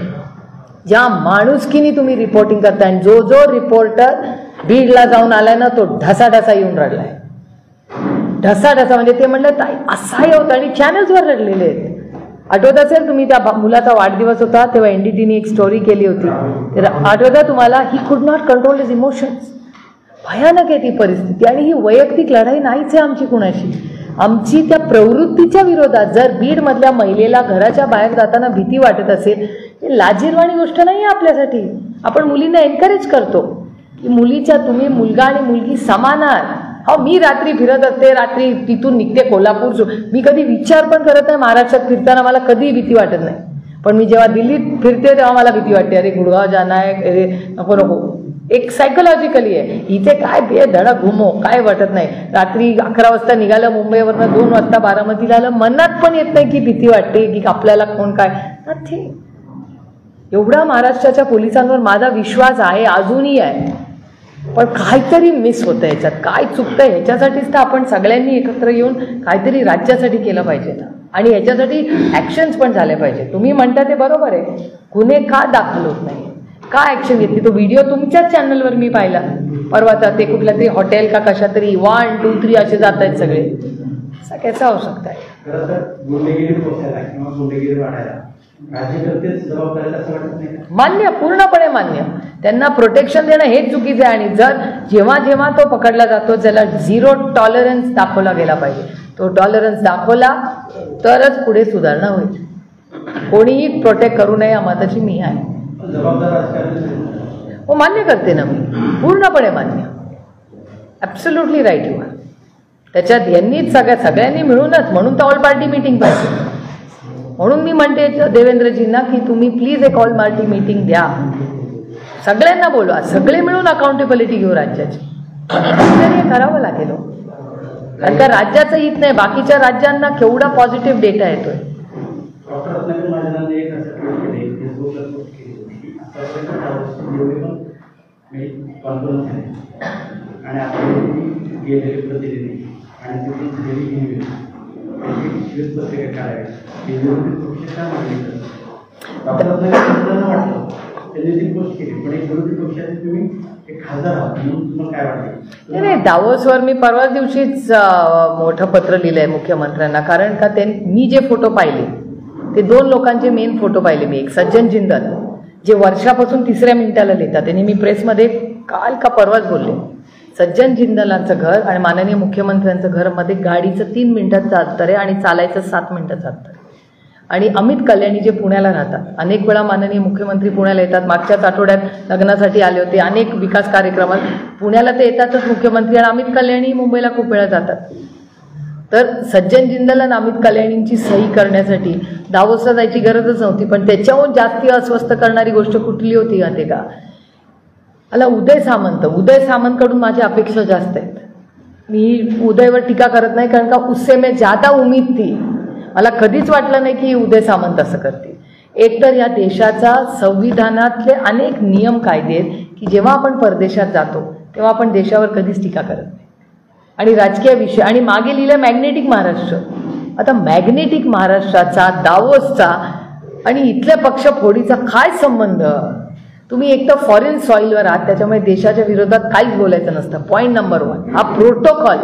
S1: ज्या माणुसकीने तुम्ही रिपोर्टिंग करताय, जो रिपोर्टर बीडला जाऊन आलाय ना तो ढसाढसा येऊन रडलाय. ढसाढसा म्हणजे ते म्हणलं ताई असहाय्य होतं आणि चॅनल्सवर रडलेले आहेत. आठवत असेल तुम्ही त्या मुलाचा वाढदिवस होता तेव्हा NDTने एक स्टोरी केली होती. आठवतं तुम्हाला. He could not control his emotions. भयानक आहे ती परिस्थिती. आणि ही वैयक्तिक लढाई नाहीच आहे आमची कुणाशी. आमची त्या प्रवृत्तीच्या विरोधात. जर बीडमधल्या महिलेला घराच्या बाहेर जाताना भीती वाटत असेल, ही लाजिरवाणी गोष्ट नाही आहे आपल्यासाठी. आपण मुलींना एनकरेज करतो की मुलीच्या तुम्ही मुलगा आणि मुलगी समान आहात. हो, मी रात्री फिरत असते, रात्री तिथून निघते कोल्हापूर. मी कधी विचार पण करत नाही महाराष्ट्रात फिरताना मला कधीही भीती वाटत नाही. पण मी जेव्हा दिल्लीत फिरते तेव्हा मला भीती वाटते. अरे गुडगाव जाना आहे, अरे नको नको. एक सायकोलॉजिकली आहे. इथे काय धडा घुमो काय वाटत नाही. रात्री 11 वाजता निघालं मुंबईवरनं, 2 वाजता बारामतीला आलं, मनात पण येत नाही की भीती वाटते की आपल्याला कोण काय. नथिंग. एवढा महाराष्ट्राच्या पोलिसांवर माझा विश्वास आहे, अजूनही आहे. पण काहीतरी मिस होतं याच्यात, काय चुकतं ह्याच्यासाठीच तर आपण सगळ्यांनी एकत्र येऊन काहीतरी राज्यासाठी केलं पाहिजे ना. आणि ह्याच्यासाठी ॲक्शन्स पण झाले पाहिजे. तुम्ही म्हणता ते बरोबर आहे. गुन्हे का दाखल होत नाही, का ॲक्शन घेतली. तो व्हिडिओ तुमच्याच चॅनलवर मी पाहिला परवाचा. ते कुठल्या तरी हॉटेल का कशा तरी 1, 2, 3 असे जात आहेत सगळे. असा कसा होऊ शकता.
S2: खरं तर गुन्हेगिरी पोचायला किंवा गुन्हेगिरी वाढायला राज्यकर्तेच जबाबदारी असं वाटत नाही का.
S1: मान्य, पूर्णपणे मान्य. त्यांना प्रोटेक्शन देणं हेच चुकीचं आहे. आणि जर जेव्हा तो पकडला जातो त्याला 0 टॉलरन्स दाखवला गेला पाहिजे. तो टॉलरन्स दाखवला तरच पुढे सुधारणा होईल. कोणीही प्रोटेक्ट करू नये या मताची मी आहे.
S2: जबाबदार राजकारण
S1: हो, मान्य करते ना मी, पूर्णपणे मान्य. Absolutely right you are. त्याच्यात यांनीच सगळ्यांनी मिळूनच, म्हणून तर ऑल पार्टी मीटिंग पाहिजे. म्हणून मी म्हणते देवेंद्रजींना की तुम्ही प्लीज एक ऑल पार्टी मीटिंग द्या, सगळ्यांना बोलवा, सगळे मिळून अकाउंटेबिलिटी घेऊ राज्याची. हे करावं लागेल. कारण का राज्याचं हित नाही, बाकीच्या राज्यांना केवढा पॉझिटिव्ह डेटा येतोय.
S2: डॉक्टर रत्नाकर महाजनांनी एक असं ट्विट केले, फेसबुकला पोस्ट केली होती, आतापर्यंत पण मी कॉन्फरन्स झाले आणि आता गेलेले प्रतिनिधी आणि तिथून झालेली इन्व्हेस्ट त्याची श्वेतपत्रिका काढावी, विरोधी पक्ष काय मागणी करतात. डॉक्टर रत्नाकर वाटलं त्यांनी ती पोस्ट केली, पण एक विरोधी पक्षाचे तुम्ही एक खासदार आहात म्हणून तुम्हाला काय वाटतं.
S1: नाही, दावोसवर मी परवा दिवशीच मोठं पत्र लिहिलंय मुख्यमंत्र्यांना. कारण का मी जे फोटो पाहिले ते 2 लोकांचे मेन फोटो पाहिले मी. एक सज्जन जिंदल जे वर्षापासून 3ऱ्या मिनिटाला लिहितात, त्यांनी मी प्रेसमध्ये काल का परवाच बोलले. सज्जन जिंदलांचं घर आणि माननीय मुख्यमंत्र्यांचं घरमध्ये गाडीचं 3 मिनिटाचं अंतर आहे आणि चालायचं 7 मिनिटाचं अंतर. आणि अमित कल्याणी जे पुण्याला राहतात, अनेक वेळा माननीय मुख्यमंत्री पुण्याला येतात. मागच्याच आठवड्यात लग्नासाठी आले होते, अनेक विकास कार्यक्रमात पुण्याला ते येतातच मुख्यमंत्री. आणि अमित कल्याणी मुंबईला खूप वेळा जातात. तर सज्जन जिंदल आणि अमित कल्याणींची सही करण्यासाठी दावोसला जायची गरजच नव्हती. पण त्याच्याहून जास्ती अस्वस्थ करणारी गोष्ट कुठली होती माहिती का. मला उदय सामंतकडून माझ्या अपेक्षा जास्त आहेत. मी उदयवर टीका करत नाही, कारण का उससे मैं ज्यादा उम्मीद थी. मला कधीच वाटलं नाही की उदय सामंत असं करतील. एकतर या देशाचा संविधानातले अनेक नियम कायदे आहेत की जेव्हा आपण परदेशात जातो तेव्हा आपण देशावर कधीच टीका करत नाही. आणि राजकीय विषय आणि मागे लिहिलं मॅग्नेटिक महाराष्ट्र. आता मॅग्नेटिक महाराष्ट्राचा, दावोसचा आणि इथल्या पक्षफोडीचा काय संबंध. तुम्ही एक तर फॉरेन सॉईलवर आहात, त्याच्यामुळे देशाच्या विरोधात काहीच बोलायचं नसतं. पॉईंट नंबर 1 हा प्रोटोकॉल.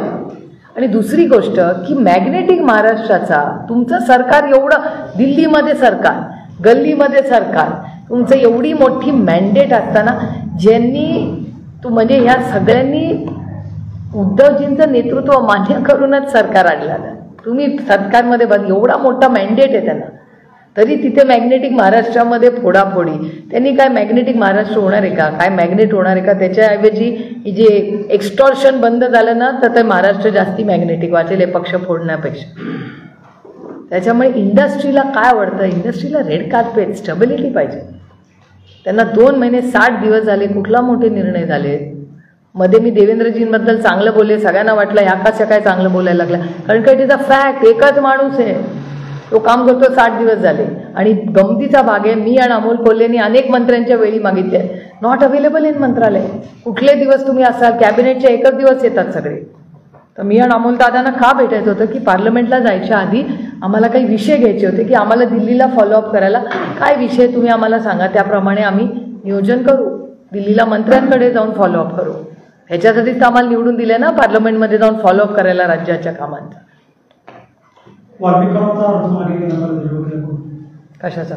S1: आणि दुसरी गोष्ट की मॅग्नेटिक महाराष्ट्राचा तुमचं सरकार एवढं, दिल्लीमध्ये सरकार, गल्लीमध्ये सरकार, तुमचं एवढी मोठी मॅन्डेट असताना म्हणजे ह्या सगळ्यांनी उद्धवजींचं नेतृत्व मान्य करूनच सरकार आणलं. तुम्ही सरकारमध्ये बघ, एवढा मोठा मॅन्डेट आहे त्यांना, तरी तिथे मॅग्नेटिक महाराष्ट्रामध्ये फोडाफोडी. त्यांनी काय मॅग्नेटिक महाराष्ट्र होणार आहे का? काय मॅग्नेट होणार आहे का? त्याच्याऐवजी जे एक्स्टॉर्शन बंद झालं ना, तर ते महाराष्ट्र जास्ती मॅग्नेटिक वाचेल हे पक्ष फोडण्यापेक्षा. त्याच्यामुळे इंडस्ट्रीला काय आवडतं? इंडस्ट्रीला रेड कार्पेट, स्टेबिलिटी पाहिजे. त्यांना 2 महिने 60 दिवस झाले, कुठला मोठे निर्णय झाले. मध्ये मी देवेंद्रजींबद्दल चांगलं बोलले, सगळ्यांना वाटलं ह्या कशा काय चांगलं बोलायला लागला, कारण काय तिचा फॅक्ट एकच माणूस आहे, तो काम करतो 60 दिवस झाले. आणि गमतीचा भाग आहे, मी आणि अमोल कोल्हेंनी अनेक मंत्र्यांच्या वेळी मागितले, नॉट अवेलेबल इन मंत्रालय. कुठले दिवस तुम्ही असाल? कॅबिनेटचे एकच दिवस येतात सगळे. तर मी आणि अमोल दादांना का भेटायचं होतं की पार्लमेंटला जायच्या आधी आम्हाला काही विषय घ्यायचे होते, की आम्हाला दिल्लीला फॉलोअप करायला काय विषय तुम्ही आम्हाला सांगा, त्याप्रमाणे आम्ही नियोजन करू, दिल्लीला मंत्र्यांकडे जाऊन फॉलोअप करू. ह्याच्यासाठीच तर आम्हाला निवडून दिले ना, पार्लमेंटमध्ये जाऊन फॉलोअप करायला राज्याच्या कामांचा. कशाचा?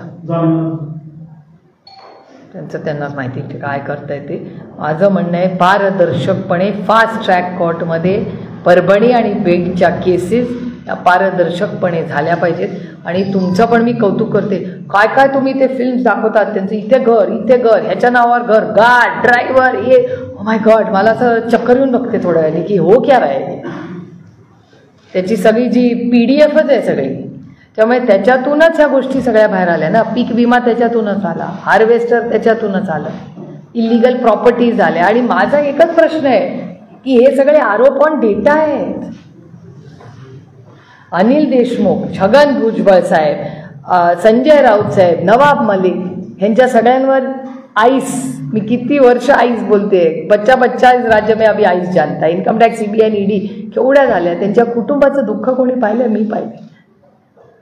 S1: त्यांनाच माहिती काय करताय ते. माझं म्हणणं आहे पारदर्शकपणे फास्ट ट्रॅक कोर्टमध्ये परभणी आणि बीडच्या केसेस या पारदर्शकपणे झाल्या पाहिजेत. आणि तुमचं पण मी कौतुक करते, काय काय तुम्ही ते फिल्म्स दाखवतात, त्यांचं इथे घर, ह्याच्या नावावर घर, गार्ड, ड्रायव्हर, हे ओ माय गॉड, मला असं चक्कर येऊन बघते थोड्या वेळाने की हो क्या आहे. त्याची सगळी जी PDFच आहे सगळी, त्यामुळे त्याच्यातूनच ह्या गोष्टी सगळ्या बाहेर आल्या ना. पीक विमा त्याच्यातूनच आला, हार्वेस्टर त्याच्यातूनच आलं, इलिगल प्रॉपर्टीज आल्या. आणि माझा एकच प्रश्न आहे की हे सगळे आरोप ऑन डेटा आहेत. अनिल देशमुख, छगन भुजबळ साहेब, संजय राऊत साहेब, नवाब मलिक, ह्यांच्या सगळ्यांवर आईस, मी किती वर्ष आईस बोलते, बच्चा इस राज्य में अभी आईस जानता. इन्कम टॅक्स, CBI, ED केवढ्या झाल्या. त्यांच्या कुटुंबाचं दुःख कोणी पाहिलं? मी पाहिलं.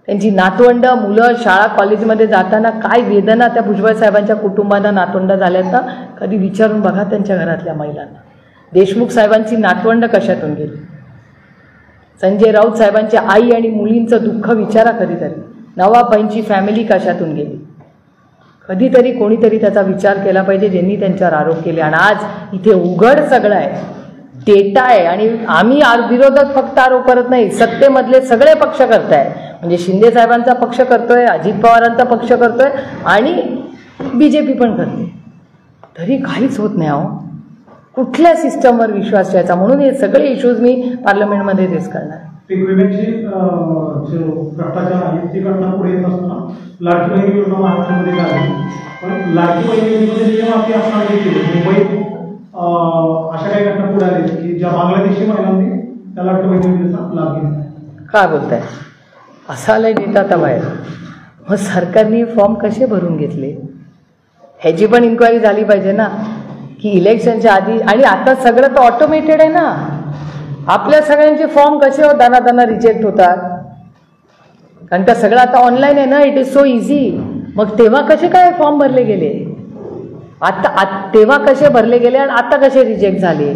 S1: त्यांची नातवंड, मुलं शाळा कॉलेजमध्ये जाताना काय वेदना त्या भुजबळ साहेबांच्या कुटुंबांना नातवंड झाल्यात ना, कधी विचारून बघा त्यांच्या घरातल्या महिलांना. देशमुख साहेबांची नातवंड कशातून गेली, संजय राऊत साहेबांच्या आई आणि मुलींचं दुःख विचारा कधीतरी. नवाबाईंची फॅमिली कशातून गेली, कधीतरी कोणीतरी त्याचा विचार केला पाहिजे ज्यांनी त्यांच्यावर आरोप केले. आणि आज इथे उघड सगळं आहे, डेटा आहे. आणि आम्ही विरोधात फक्त आरोप करत नाही, सत्तेमधले सगळे पक्ष करताय. म्हणजे शिंदे साहेबांचा पक्ष करतोय, अजित पवारांचा पक्ष करतोय आणि BJP पण करते, तरी काहीच होत नाही. अहो, कुठल्या सिस्टमवर विश्वास ठेवायचा? म्हणून हे सगळे इश्यूज मी पार्लमेंटमध्ये फेस करणार.
S6: पीक विम्याची जो भ्रष्टाचार आहे ती घटना पुढे येत असताना लाडकी बहीण योजना महाराष्ट्रामध्ये झाली, पण लाडकी बहीण योजनेचे नियम आपली असणार देखील मुंबईत अशा काही घटना पुढे आल्या की ज्या बांगलादेशी महिलांनी त्या लाडकी बहीण योजनेचा लाभ घेतला.
S1: काय बोलताय? असा आलाय डेटा आता बाहेर. मग सरकारने फॉर्म कसे भरून घेतले ह्याची पण इन्क्वायरी झाली पाहिजे ना, की इलेक्शनच्या आधी. आणि आता सगळं तर ऑटोमेटेड आहे ना, आपल्या सगळ्यांचे फॉर्म कसे दाना रिजेक्ट होतात, कारण का सगळं आता ऑनलाईन आहे ना, इट इज सो इझी. मग तेव्हा कसे काय फॉर्म भरले गेले, तेव्हा कसे भरले गेले आणि आता कसे रिजेक्ट झाले?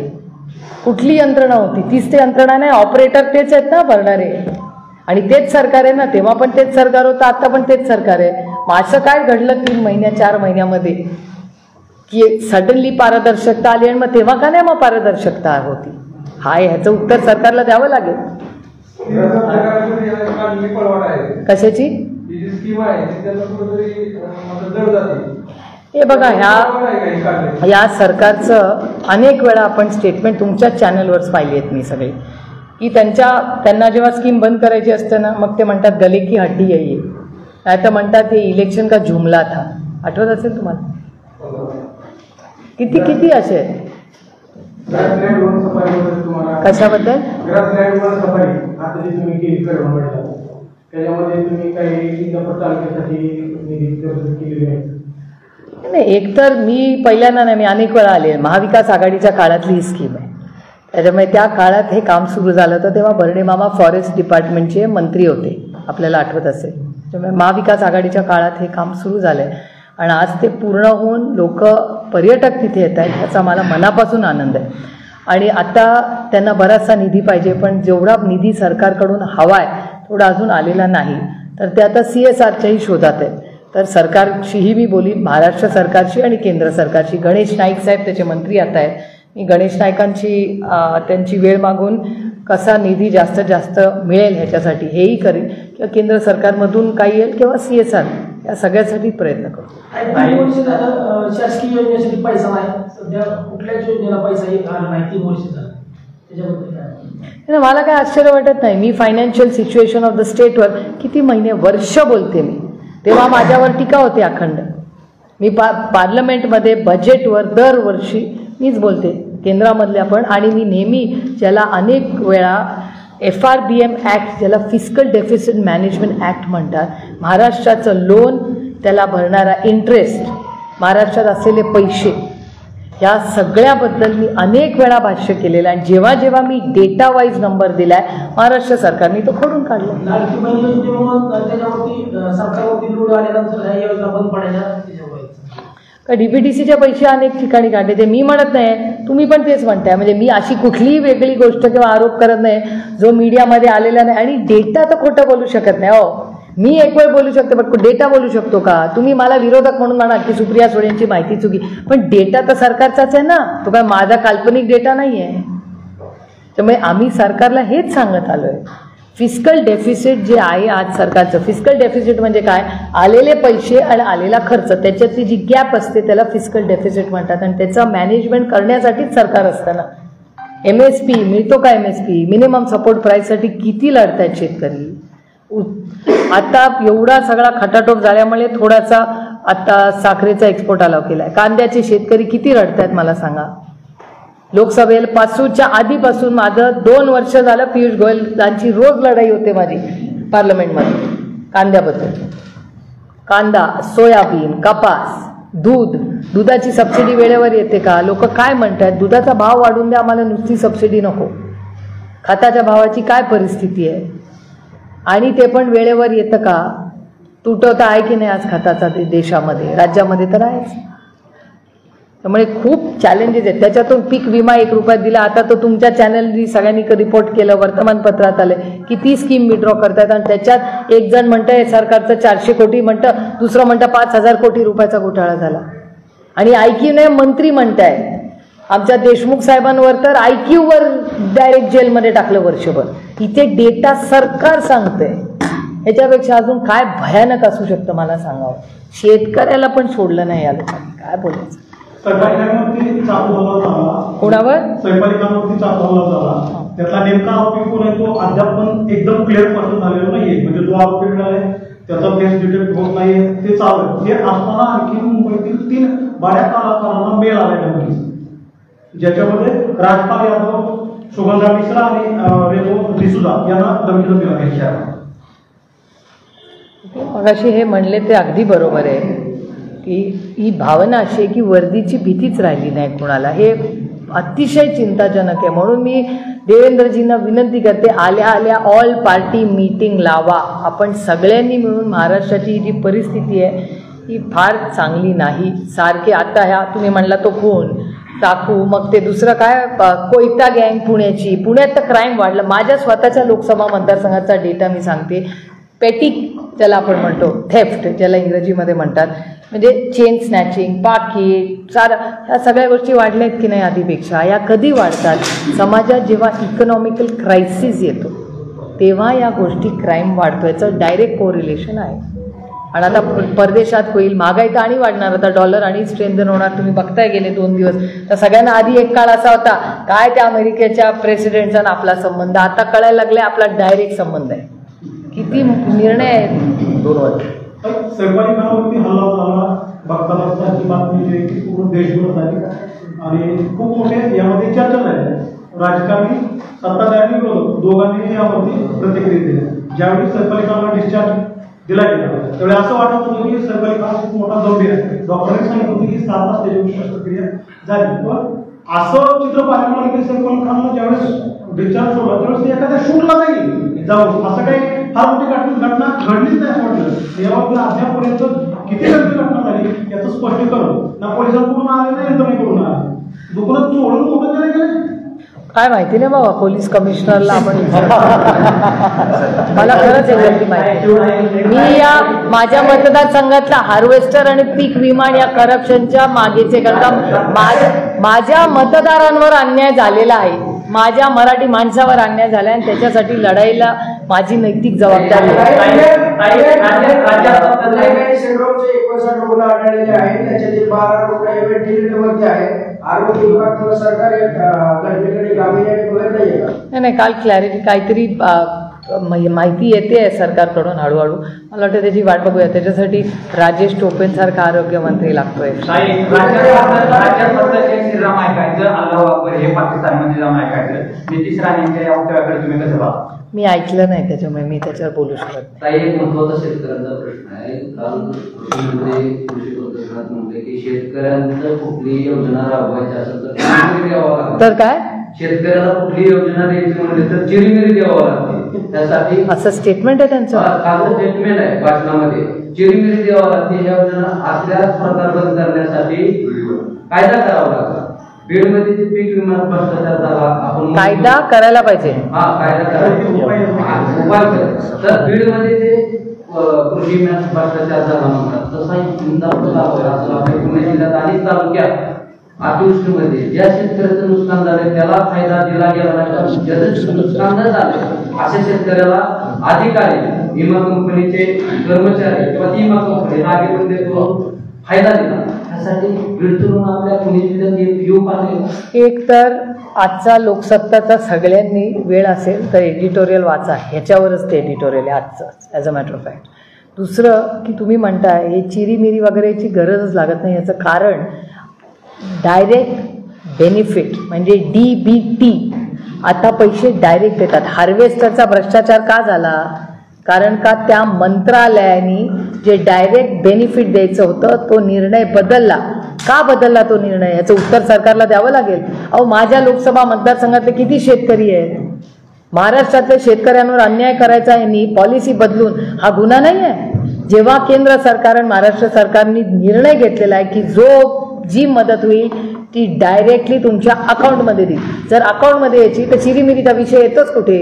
S1: कुठली यंत्रणा होती? तीच ते यंत्रणा नाही, ऑपरेटर तेच आहेत ना भरणारे, आणि तेच सरकार आहे ना. तेव्हा पण तेच सरकार होतं, आता पण तेच सरकार आहे. मग असं काय घडलं 3 महिन्या 4 महिन्यामध्ये की सडनली पारदर्शकता आली, आणि मग तेव्हा का नाही मग पारदर्शकता होती? ह्याचं उत्तर सरकारला द्यावं लागेल. कशाची? हे बघा, ह्या सरकारचं अनेक वेळा आपण स्टेटमेंट तुमच्याच चॅनलवरच पाहिली आहेत मी सगळे, की त्यांना जेव्हा स्कीम बंद करायची असते ना, मग ते म्हणतात गले की हड्डी आहे, नाही तर म्हणतात हे इलेक्शन का जुमला था. आठवत असेल तुम्हाला? किती असे आहेत. कशाबद्दल? नाही, एकतर मी पहिल्यांदा नाही, मी अनेक वेळा आले. महाविकास आघाडीच्या काळातली ही स्कीम आहे, त्याच्यामुळे त्या काळात हे काम सुरू झालं होतं. तेव्हा बर्डे मामा फॉरेस्ट डिपार्टमेंटचे मंत्री होते, आपल्याला आठवत असेल. त्यामुळे महाविकास आघाडीच्या काळात हे काम सुरू झालंय. आणि आज ते पूर्ण होऊन लोक पर्यटक तिथे येत आहेत, याचा मला मनापासून आनंद आहे. आणि आता त्यांना बराचसा निधी पाहिजे, पण जेवढा निधी सरकारकडून हवा आहे थोडा अजून आलेला नाही, तर ते आता CSRच्याही शोधात आहेत. तर सरकारशीही मी बोलीन, महाराष्ट्र सरकारशी आणि केंद्र सरकारशी. गणेश नाईक साहेब त्याचे मंत्री आता आहेत, मी गणेश नाईकांची त्यांची वेळ मागून कसा निधी जास्तीत जास्त मिळेल ह्याच्यासाठी हेही करेन, किंवा केंद्र सरकारमधून काही येईल किंवा CSR या सगळ्यासाठी प्रयत्न करू.
S5: शासकीय योजनेसाठी पैसा नाही, सध्या कुठल्याच योजनेला पैसा आला नाही, 3 वर्ष झालं, त्याच्याबद्दल काय?
S1: मला काय आश्चर्य वाटत नाही. मी फायनान्शियल सिच्युएशन ऑफ द स्टेटवर किती महिने वर्ष बोलते मी, तेव्हा माझ्यावर टीका होते अखंड. मी पार्लमेंटमध्ये बजेटवर दरवर्षी मीच बोलते, केंद्रामधल्या पण. आणि मी नेहमी ज्याला अनेक वेळा FRBM ॲक्ट, ज्याला फिस्कल डेफिसिट मॅनेजमेंट ॲक्ट म्हणतात, महाराष्ट्राचं लोन, त्याला भरणारा इंटरेस्ट, महाराष्ट्रात असलेले पैसे, या सगळ्याबद्दल मी अनेक वेळा भाष्य केलेलं आहे. आणि जेव्हा जेव्हा मी डेटा वाईज नंबर दिला आहे महाराष्ट्र सरकारने तो खोडून काढला.
S5: लाडकी बहीण योजनेमुळे त्याच्यावरती सरकारवरती लोड आल्यानंतर ह्या योजना बंद पडायच्या,
S1: का DPTCचे पैसे अनेक ठिकाणी काढले, ते मी म्हणत नाही, तुम्ही पण तेच म्हणताय. म्हणजे मी अशी कुठलीही वेगळी गोष्ट किंवा आरोप करत नाही जो मीडियामध्ये आलेला नाही. आणि डेटा तर खोटं बोलू शकत नाही. हो, मी एक वेळ बोलू शकते, पण डेटा बोलू शकतो का? तुम्ही मला विरोधक म्हणून म्हणा की सुप्रिया सुळेंची माहिती चुकी, पण डेटा तर सरकारचाच आहे ना, तो काय माझा काल्पनिक डेटा नाही आहे. त्यामुळे आम्ही सरकारला हेच सांगत आलो आहे, फिस्कल डेफिसिट जे आहे आज सरकारचं, फिस्कल डेफिसिट म्हणजे काय, आलेले पैसे आणि आलेला खर्च, त्याच्यातली जी गॅप असते त्याला फिस्कल डेफिसिट म्हणतात. आणि त्याचं मॅनेजमेंट करण्यासाठीच सरकार असतं ना. MSP मिळतो का? MSP मिनिमम सपोर्ट प्राईससाठी किती लढत आहेत शेतकरी. आता एवढा सगळा खटाटोप झाल्यामुळे थोडासा आता साखरेचा एक्सपोर्ट अलाव केला आहे. कांद्याचे शेतकरी किती रडत आहेत मला सांगा. लोकसभेपासूनच्या आधीपासून माझं 2 वर्ष झालं पियुष गोयलांची रोज लढाई होते माझी पार्लमेंटमध्ये कांद्याबद्दल. कांदा, सोयाबीन, कपास, दूध, दुधाची सबसिडी वेळेवर येते का? लोक काय म्हणतात, दुधाचा भाव वाढून द्या, आम्हाला नुसती सबसिडी नको. खताच्या भावाची काय परिस्थिती आहे, आणि ते पण वेळेवर येतं का? तुटवता आहे की नाही आज खताचा देशामध्ये, राज्यामध्ये तर आहेच. त्यामुळे खूप चॅलेंजेस आहेत. त्याच्यातून पीक विमा 1 रुपयात दिला. आता तो तुमच्या चॅनलनी सगळ्यांनी रिपोर्ट केलं, वर्तमानपत्रात आले, किती स्कीम विड्रॉ करतात. आणि त्याच्यात एक जण म्हणतं सरकारचं 400 कोटी म्हणतं, दुसरं म्हणतं 5000 कोटी रुपयाचा घोटाळा झाला. आणि IQ मंत्री म्हणताय, आमच्या देशमुख साहेबांवर तर IQवर डायरेक्ट जेलमध्ये टाकलं वर्षभर. इथे डेटा सरकार सांगतंय. ह्याच्यापेक्षा अजून काय भयानक असू शकतं मला सांगावं. शेतकऱ्याला पण सोडलं नाही या लोकांनी, काय बोलायचं. कोणावर?
S6: स्वयंपालिकांवरती चाकू हल्ला झाला, त्यातला नेमका आरोपी कोण आहे तो अद्याप पण एकदम क्लिअर पर्सन झालेला नाहीये. म्हणजे जो आरोपी मिळालाय त्याचा फेस डिटेक्ट होत नाहीये, ते चालू आहे. हे असताना आणखी मुंबईतील 3 बड्या कलाकारांना मेल आले, ज्याच्यामध्ये राजपाल यादव, सुगंधा मिश्रा आणि रेणू डिसूजा यांना धमकी दिला आहे.
S1: मगाशी हे म्हणले ते अगदी बरोबर आहे की ही भावना अशी आहे की वर्दीची भीतीच राहिली नाही कोणाला. हे अतिशय चिंताजनक आहे. म्हणून मी देवेंद्रजींना विनंती करते, आल्या आल्या ऑल पार्टी मीटिंग लावा. आपण सगळ्यांनी मिळून महाराष्ट्राची जी परिस्थिती आहे ही फार चांगली नाही. सारखे आता ह्या तुम्ही म्हणला तो खून, टाकू, मग ते दुसरं काय कोयता गँग पुण्याची, पुण्यात तर क्राईम वाढलं. माझ्या स्वतःच्या लोकसभा मतदारसंघाचा डेटा मी सांगते. पेटी ज्याला आपण म्हणतो, थेफ्ट ज्याला इंग्रजीमध्ये म्हणतात, म्हणजे चेन स्नॅचिंग, पाकिट, सारा, ह्या सगळ्या गोष्टी वाढल्या आहेत की नाही आधीपेक्षा. या कधी वाढतात? समाजात जेव्हा इकॉनॉमिकल क्रायसिस येतो तेव्हा या गोष्टी क्राईम वाढतो. याचं डायरेक्ट कोरिलेशन आहे. आणि आता परदेशात होईल, महागाई तर आणि वाढणार. आता डॉलर आणि स्ट्रेंथन होणार. तुम्ही बघताय गेले 2 दिवस तर सगळ्यांना आधी एक काळ असा होता काय त्या अमेरिकेच्या प्रेसिडेंटचा आपला संबंध, आता कळायला लागले आपला डायरेक्ट संबंध आहे. किती निर्णय आहेत 2 वर्ष.
S6: स्वयंपालिकांवरती हल्ला झाला बघताना त्याची बातमी जी की पूर्ण देशभर झाली आणि खूप मोठे यामध्ये चर्चा झाली. राजकारणी, सत्ताधारी, विरोधक दोघांनी यावरती प्रतिक्रिया दिल्या. ज्यावेळी स्वयंपालिकांना डिस्चार्ज दिला गेला त्यावेळी असं वाटत होतं की स्वयंपालिका खूप मोठा गंभीर आहे. डॉक्टरांनी सांगितलं होतं की 7 तास त्याच्यावर शस्त्रक्रिया झाली. पण असं चित्र पाहिल्यामुळे की स्वयंपालिकांना ज्यावेळेस डिस्चार्ज सोडला त्यावेळेस ते एखाद्या शूटला जाईल जाऊन असं काही फार मोठी घटना घडलीच नाही म्हटलं. यावर अद्यापर्यंत किती गर्दी घटना झाली याचं स्पष्टीकरण ना पोलिसांकडून आले ना यंत्रणेकडून आले. दुकानात चोरून मोठं केलं गेलं
S1: काय माहिती नाही बाबा, पोलीस कमिशनरला आपण मला खरंच याच्यातली माहिती. मी या माझ्या मतदारसंघातल्या हार्वेस्टर आणि पीक विमा या करप्शनच्या मागेचे, कारण का माझ्या मतदारांवर अन्याय झालेला आहे, माझ्या मराठी माणसावर अन्याय झाला आणि त्याच्यासाठी लढाईला माझी नैतिक जबाबदारी आहे.
S5: ₹59 रुग्ण आढळलेले आहेत, त्याच्यातील 12 रुग्ण व्हेंटिलेटरवरती आहेत. आरोग्य विभाग किंवा सरकार घटनेकडे गांभीर्याने बघत नाहीये का?
S1: नाही, काल क्लॅरिटी काहीतरी माहिती येते आहे सरकारकडून हळूहळू. मला वाटतं त्याची वाट बघूया. त्याच्यासाठी राजेश टोपेंसारखा आरोग्यमंत्री लागतोय.
S7: राज्याबद्दल एक श्रीराम ऐकायचं, अल्लाह अकबर हे पाकिस्तानमध्ये जाऊन ऐकायचं. नितीश राणेंच्या या वक्तव्याकडे तुम्ही कसं पाहता?
S1: मी ऐकलं नाही, त्याच्यामुळे मी त्याच्यावर बोलू शकत नाही.
S3: काही एक महत्वाचा शेतकऱ्यांचा प्रश्न आहे. काल कृषी पत्रकारात म्हणले की शेतकऱ्यांचं कुठली योजना राबवायची असेल तर चिरीमिरी द्यावं लागतं.
S1: तर काय
S3: शेतकऱ्याला कुठली योजना द्यायची म्हणले तर चिरीमिरी द्यावं लागते. त्यासाठी
S1: असं स्टेटमेंट आहे त्यांचं.
S3: काल स्टेटमेंट आहे भाषणामध्ये, चिरीमिरी द्यावं लागते. ह्या योजना असल्याच प्रकार बंद करण्यासाठी कायदा करावा लागला. बीडमध्ये जे पीक विमा भ्रष्टाचार झाला, आपण
S1: कायदा करायला पाहिजे.
S3: हा, कायदा करायला उपाय. तर बीडमध्ये जे कृषी विमा भ्रष्टाचार झाला म्हणतात, तसा आपल्या पुणे जिल्ह्यात अनेक तालुक्यात अतिवृष्टीमध्ये ज्या शेतकऱ्याचं नुकसान झालं त्याला फायदा दिला गेला नाही, ज्याचं नुकसान झालं अशा शेतकऱ्याला अधिकारी, विमा कंपनीचे कर्मचारी किंवा विमा कंपनी नागरिक देतो फायदा दिला. त्यासाठी बीडतून आपल्या पुणे जिल्ह्यात येऊ पाहिजे.
S1: एक तर आजचा लोकसत्ताचा सगळ्यांनी वेळ असेल तर एडिटोरियल वाचा, ह्याच्यावरच ते एडिटोरियल आहे आजचं as a matter of fact. दुसरं की तुम्ही म्हणताय हे चिरीमिरी वगैरेची गरजच लागत नाही. याचं कारण डायरेक्ट बेनिफिट म्हणजे DBT. आता पैसे डायरेक्ट देतात. हार्वेस्टरचा भ्रष्टाचार का झाला? कारण का त्या मंत्रालयाने जे डायरेक्ट बेनिफिट द्यायचं होतं तो निर्णय बदलला. का बदलला तो निर्णय? याचं उत्तर सरकारला द्यावं लागेल. अहो, माझ्या लोकसभा मतदारसंघातले किती शेतकरी आहेत? महाराष्ट्रातल्या शेतकऱ्यांवर अन्याय करायचा यांनी पॉलिसी बदलून हा गुन्हा नाही आहे? जेव्हा केंद्र सरकार आणि महाराष्ट्र सरकारने निर्णय घेतलेला आहे की जी मदत होईल ती डायरेक्टली तुमच्या अकाउंटमध्ये देईल. जर अकाउंटमध्ये यायची तर चिरीमिरीचा विषय येतोच कुठे?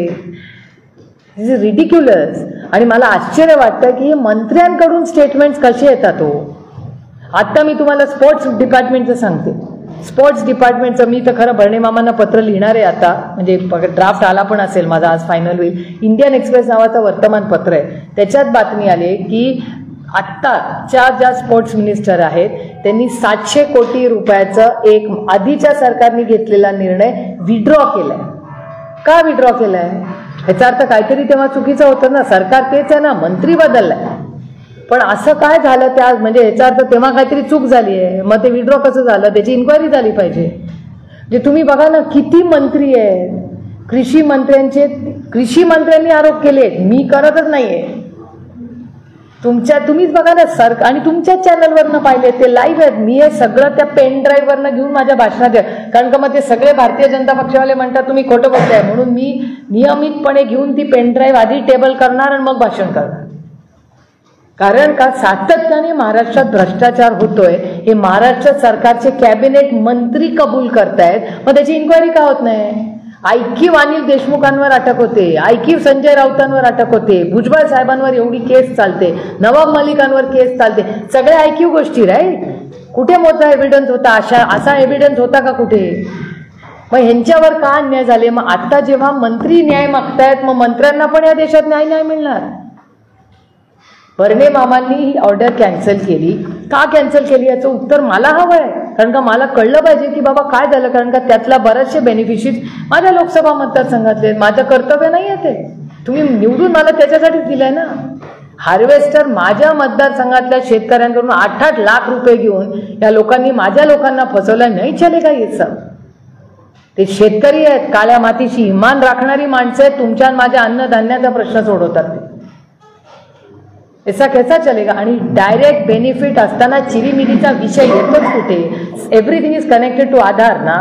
S1: दिस इज रिडिक्युलस. आणि मला आश्चर्य वाटतं की मंत्र्यांकडून स्टेटमेंट्स कसे येतात. आत्ता मी तुम्हाला स्पोर्ट्स डिपार्टमेंटचं सांगते. स्पोर्ट्स डिपार्टमेंटचं मी तर खरं भरणे मामांना पत्र लिहिणार आहे आता, म्हणजे ड्राफ्ट आला पण असेल माझा, आज फायनल होईल. इंडियन एक्सप्रेस नावाचं वर्तमानपत्र आहे, त्याच्यात बातमी आली की आत्ताच्या ज्या स्पोर्ट्स मिनिस्टर आहेत त्यांनी 700 कोटी रुपयाचं एक आधीच्या सरकारने घेतलेला निर्णय विड्रॉ केलाय. का विड्रॉ केलाय? ह्याचा अर्थ काहीतरी तेव्हा चुकीचं होतं ना. सरकार तेच आहे ना, मंत्री बदललाय. पण असं काय झालं त्या, म्हणजे ह्याचा अर्थ तेव्हा काहीतरी चूक झाली आहे. मग ते विड्रॉ कसं झालं त्याची इन्क्वायरी झाली पाहिजे. जे तुम्ही बघा ना किती मंत्री आहेत. कृषी मंत्र्यांनी आरोप केले, मी करतच नाहीये. तुम्हीच बघा ना आणि तुमच्याच चॅनलवरनं पाहिले, ते लाईव्ह आहेत. मी हे सगळं त्या पेन ड्राईव्हवरनं घेऊन माझ्या भाषणात आहे. कारण का मग ते सगळे भारतीय जनता पक्षवाले म्हणतात तुम्ही खोटं बोलताय, म्हणून मी नियमितपणे घेऊन ती पेन ड्राईव्ह आधी टेबल करणार आणि मग भाषण करणार. कारण का सातत्याने महाराष्ट्रात भ्रष्टाचार होतोय हे महाराष्ट्र सरकारचे कॅबिनेट मंत्री कबूल करतायत. मग त्याची इन्क्वायरी का होत नाही? ऐकीव अनिल देशमुखांवर अटक होते, ऐकीव संजय राऊतांवर अटक होते, भुजबळ साहेबांवर एवढी केस चालते, नवाब मलिकांवर केस चालते. सगळ्या ऐकीव गोष्टी राईट. कुठे मोठा एव्हिडन्स होता? असा एव्हिडन्स होता का कुठे? मग ह्यांच्यावर का अन्याय झाले? मग आता जेव्हा मंत्री न्याय मागतायत मग मंत्र्यांना पण या देशात न्याय नाही मिळणार. भरणे मामांनी ही ऑर्डर कॅन्सल केली. का कॅन्सल केली याचं उत्तर मला हवं आहे. कारण का मला कळलं पाहिजे की बाबा काय झालं. कारण का त्यातला बरेचसे बेनिफिशियरीज माझ्या लोकसभा मतदारसंघातले, माझं कर्तव्य नाही आहे ते. तुम्ही निवडून मला त्याच्यासाठीच दिलंय ना. हार्वेस्टर माझ्या मतदारसंघातल्या शेतकऱ्यांकडून 8-8 लाख रुपये घेऊन या लोकांनी माझ्या लोकांना फसवलं. नाही चलेगा ये सब. ते शेतकरी आहेत, काळ्या मातीची इमान राखणारी माणसं आहेत. तुमच्या माझ्या अन्नधान्याचा प्रश्न सोडवतात ते. ऐसा कैसा चलेगा? आणि डायरेक्ट बेनिफिट असताना चिरीमिरीचा विषय येतोच कुठे? Everything is connected to Aadhaar ना.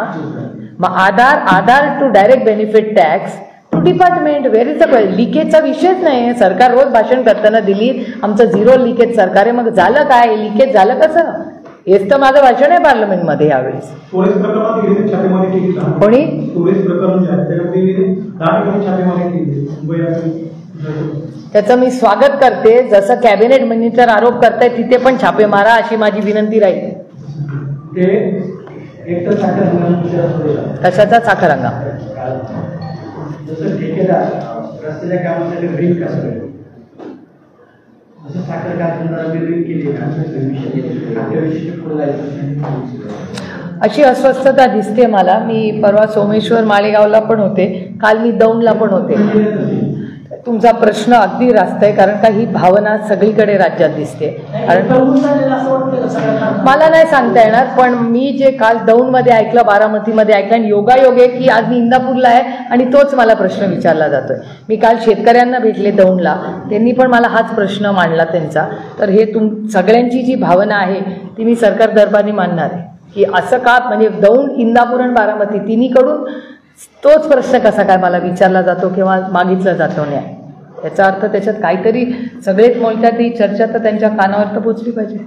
S1: मग Aadhaar to direct benefit tax to department. Where is the लिकेजचा विषयच नाही. सरकार रोज भाषण करताना दिल्लीत आमचं 0 लिकेज सरकार आहे. मग झालं काय? लिकेज झालं कसं? हेच तर माझं भाषण आहे पार्लमेंटमध्ये यावेळेस.
S6: स्टोरेज प्रकरणात छापेमारी केली का?
S1: कोणी?
S6: स्टोरेज प्रकरण जे आहे त्यामध्ये 10 ठिकाणी छापेमारी केली मुंबई.
S1: त्याचं मी स्वागत करते. जसं कॅबिनेट मिनिस्टर आरोप करतायत तिथे पण छापे मारा अशी माझी विनंती राहील.
S2: ते एक तर साखर हंगाम
S1: कशाचा? साखर हंगाम.
S2: जसं ठेकेदार रस्त्याच्या कामासाठी ड्रिंक कसं करेल जसं साखर कारखानदारांनी ड्रिंक केली पुढे जायचं
S1: अशी अस्वस्थता दिसते मला. मी परवा सोमेश्वर माळेगावला पण होते, काल मी दौंडला पण होते. तुमचा प्रश्न अगदी रास्त आहे, कारण का ही भावना सगळीकडे राज्यात दिसते. कारण मला नाही सांगता येणार, पण मी जे काल दौंडमध्ये ऐकलं, बारामतीमध्ये ऐकलं, आणि योगायोग आहे की आज मी इंदापूरला आहे आणि तोच मला प्रश्न विचारला जातोय. मी काल शेतकऱ्यांना भेटले दौंडला, त्यांनी पण मला हाच प्रश्न मांडला त्यांचा. तर हे सगळ्यांची जी भावना आहे ती मी सरकार दरबारी मानणार आहे की असं का, म्हणजे दौंड, इंदापूर आणि बारामती तिन्हीकडून तोच प्रश्न कसा काय मला विचारला जातो किंवा मागितला जातो नाही. याचा अर्थ त्याच्यात काहीतरी सगळेच बोलतात. ही चर्चा तर त्यांच्या कानावर तर पोचली पाहिजे.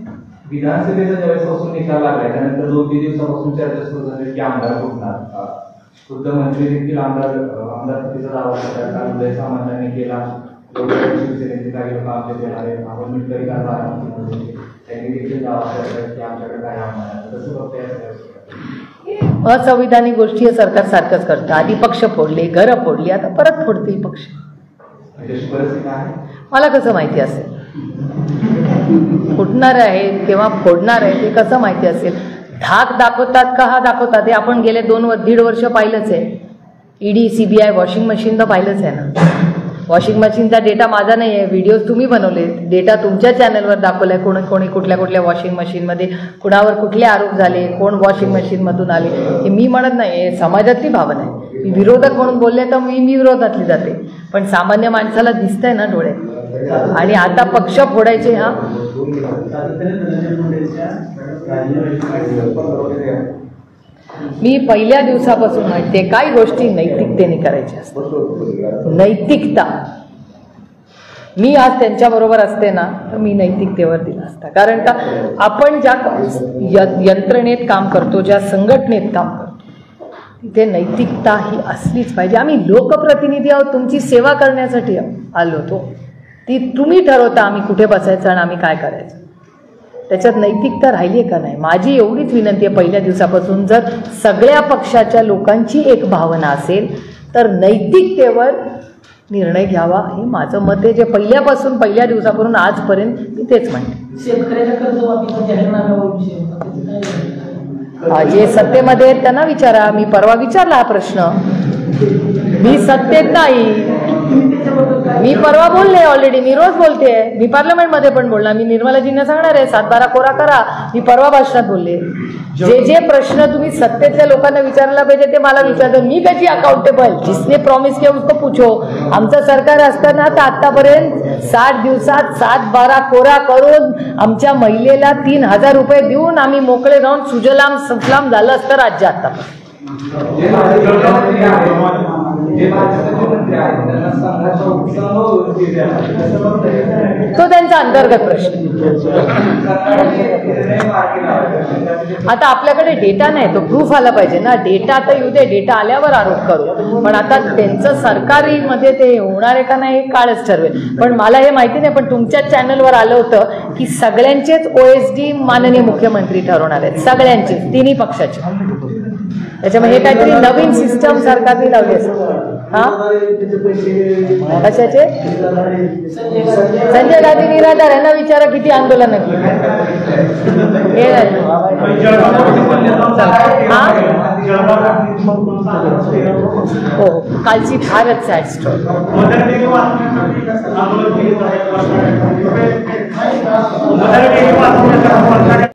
S7: विधानसभेचा ज्यावेळेस निकाल लागला त्यानंतर 2-3 दिवसापासून चर्चा सुरू झाली की आमदार फुटणार. खुद्द मंत्री देखील आमदारकीचा दावा करतात. काल उदय सामंतांनी केला, शिवसेनेचे काही लोक आमच्यात येणार आहेत, आपण मिटकरी करणार त्यांनी देखील दावा करतात की आमच्याकडे काय आमदार. तसं फक्त
S1: असंविधानिक गोष्टी हे सरकार सारखंच करतं. आधी पक्ष फोडले, घरं फोडली, आता परत फोडतील पक्ष. मला कसं माहिती असेल फुटणार आहे किंवा फोडणार आहे ते कसं माहिती असेल? धाक दाखवतात का हा दाखवतात हे आपण गेले 2-1.5 वर्ष पाहिलंच आहे. ईडी, CBI, वॉशिंग मशीन तर पाहिलंच आहे ना. वॉशिंग मशीनचा डेटा माझा नाही आहे, व्हिडिओज तुम्ही बनवले, डेटा तुमच्या चॅनलवर दाखवला आहे. कोणी कुठल्या कुठल्या वॉशिंग मशीनमध्ये कुणावर कुठले आरोप झाले, कोण वॉशिंग मशीनमधून आले, हे मी म्हणत नाही, हे समाजातली भावना आहे. मी विरोधक म्हणून बोलले तर मी विरोधातली जाते, पण सामान्य माणसाला दिसतंय ना डोळे. आणि आता पक्ष फोडायचे. हा, मी पहिल्या दिवसापासून म्हणते काही गोष्टी नैतिकतेने करायच्या असतात. नैतिकता, मी आज त्यांच्याबरोबर असते ना तर मी नैतिकतेवर दिला असता. कारण का आपण ज्या यंत्रणेत काम करतो, ज्या संघटनेत काम करतो, तिथे नैतिकता ही असलीच पाहिजे. आम्ही लोकप्रतिनिधी आहोत, तुमची सेवा करण्यासाठी आलो होतो. ती तुम्ही ठरवता आम्ही कुठे बसायचं आणि आम्ही काय करायचं. त्याच्यात नैतिकता राहिली आहे का नाही, माझी एवढीच विनंती आहे. पहिल्या दिवसापासून जर सगळ्या पक्षाच्या लोकांची एक भावना असेल तर नैतिकतेवर निर्णय घ्यावा, हे माझं मत आहे. जे पहिल्यापासून, पहिल्या दिवसापासून आजपर्यंत मी तेच म्हणते.
S2: शेतकऱ्याच्या कर्जमाफीचा जाहीरनाम्यावर
S1: जे सत्तेमध्ये आहेत त्यांना विचारा. मी परवा विचारला हा प्रश्न. मी सत्तेत नाही, मी परवा बोलले ऑलरेडी, मी रोज बोलते, मी पार्लमेंटमध्ये पण बोलणार, मी निर्मलाजींना सांगणार आहे 7-12 कोरा करा. मी परवा भाषणात बोलले. जे प्रश्न तुम्ही सत्तेतल्या लोकांना विचारायला पाहिजे ते मला विचारतो. मी कशी अकाउंटेबल? जिसने प्रॉमिस किया उसको पूछो. आमचं सरकार असताना तर आतापर्यंत 60 दिवसात 7-12 कोरा करून आमच्या महिलेला 3,000 रुपये देऊन आम्ही मोकळे राहून सुजलाम सुफलाम झालं असतं राज्य. आता तो त्यांचा अंतर्गत प्रश्न. आता आपल्याकडे डेटा नाही, तो प्रूफ आला पाहिजे ना. डेटा तर येऊ दे, डेटा आल्यावर आरोप करू. पण आता त्यांचं सरकारीमध्ये ते होणार आहे का नाही हे काळच ठरवेल. पण मला हे माहिती नाही, पण तुमच्या चॅनलवर आलं होतं की सगळ्यांचेच OSD माननीय मुख्यमंत्री ठरवणार आहेत, सगळ्यांचेच, तिन्ही पक्षाचे. त्याच्यामुळे हे काहीतरी नवीन सिस्टम सरकारने लावली असेल. हा, कशाचे? संजय गांधी निराधार यांना विचारा किती आंदोलन केली. हो, कालची फारच सॅड स्टोरी.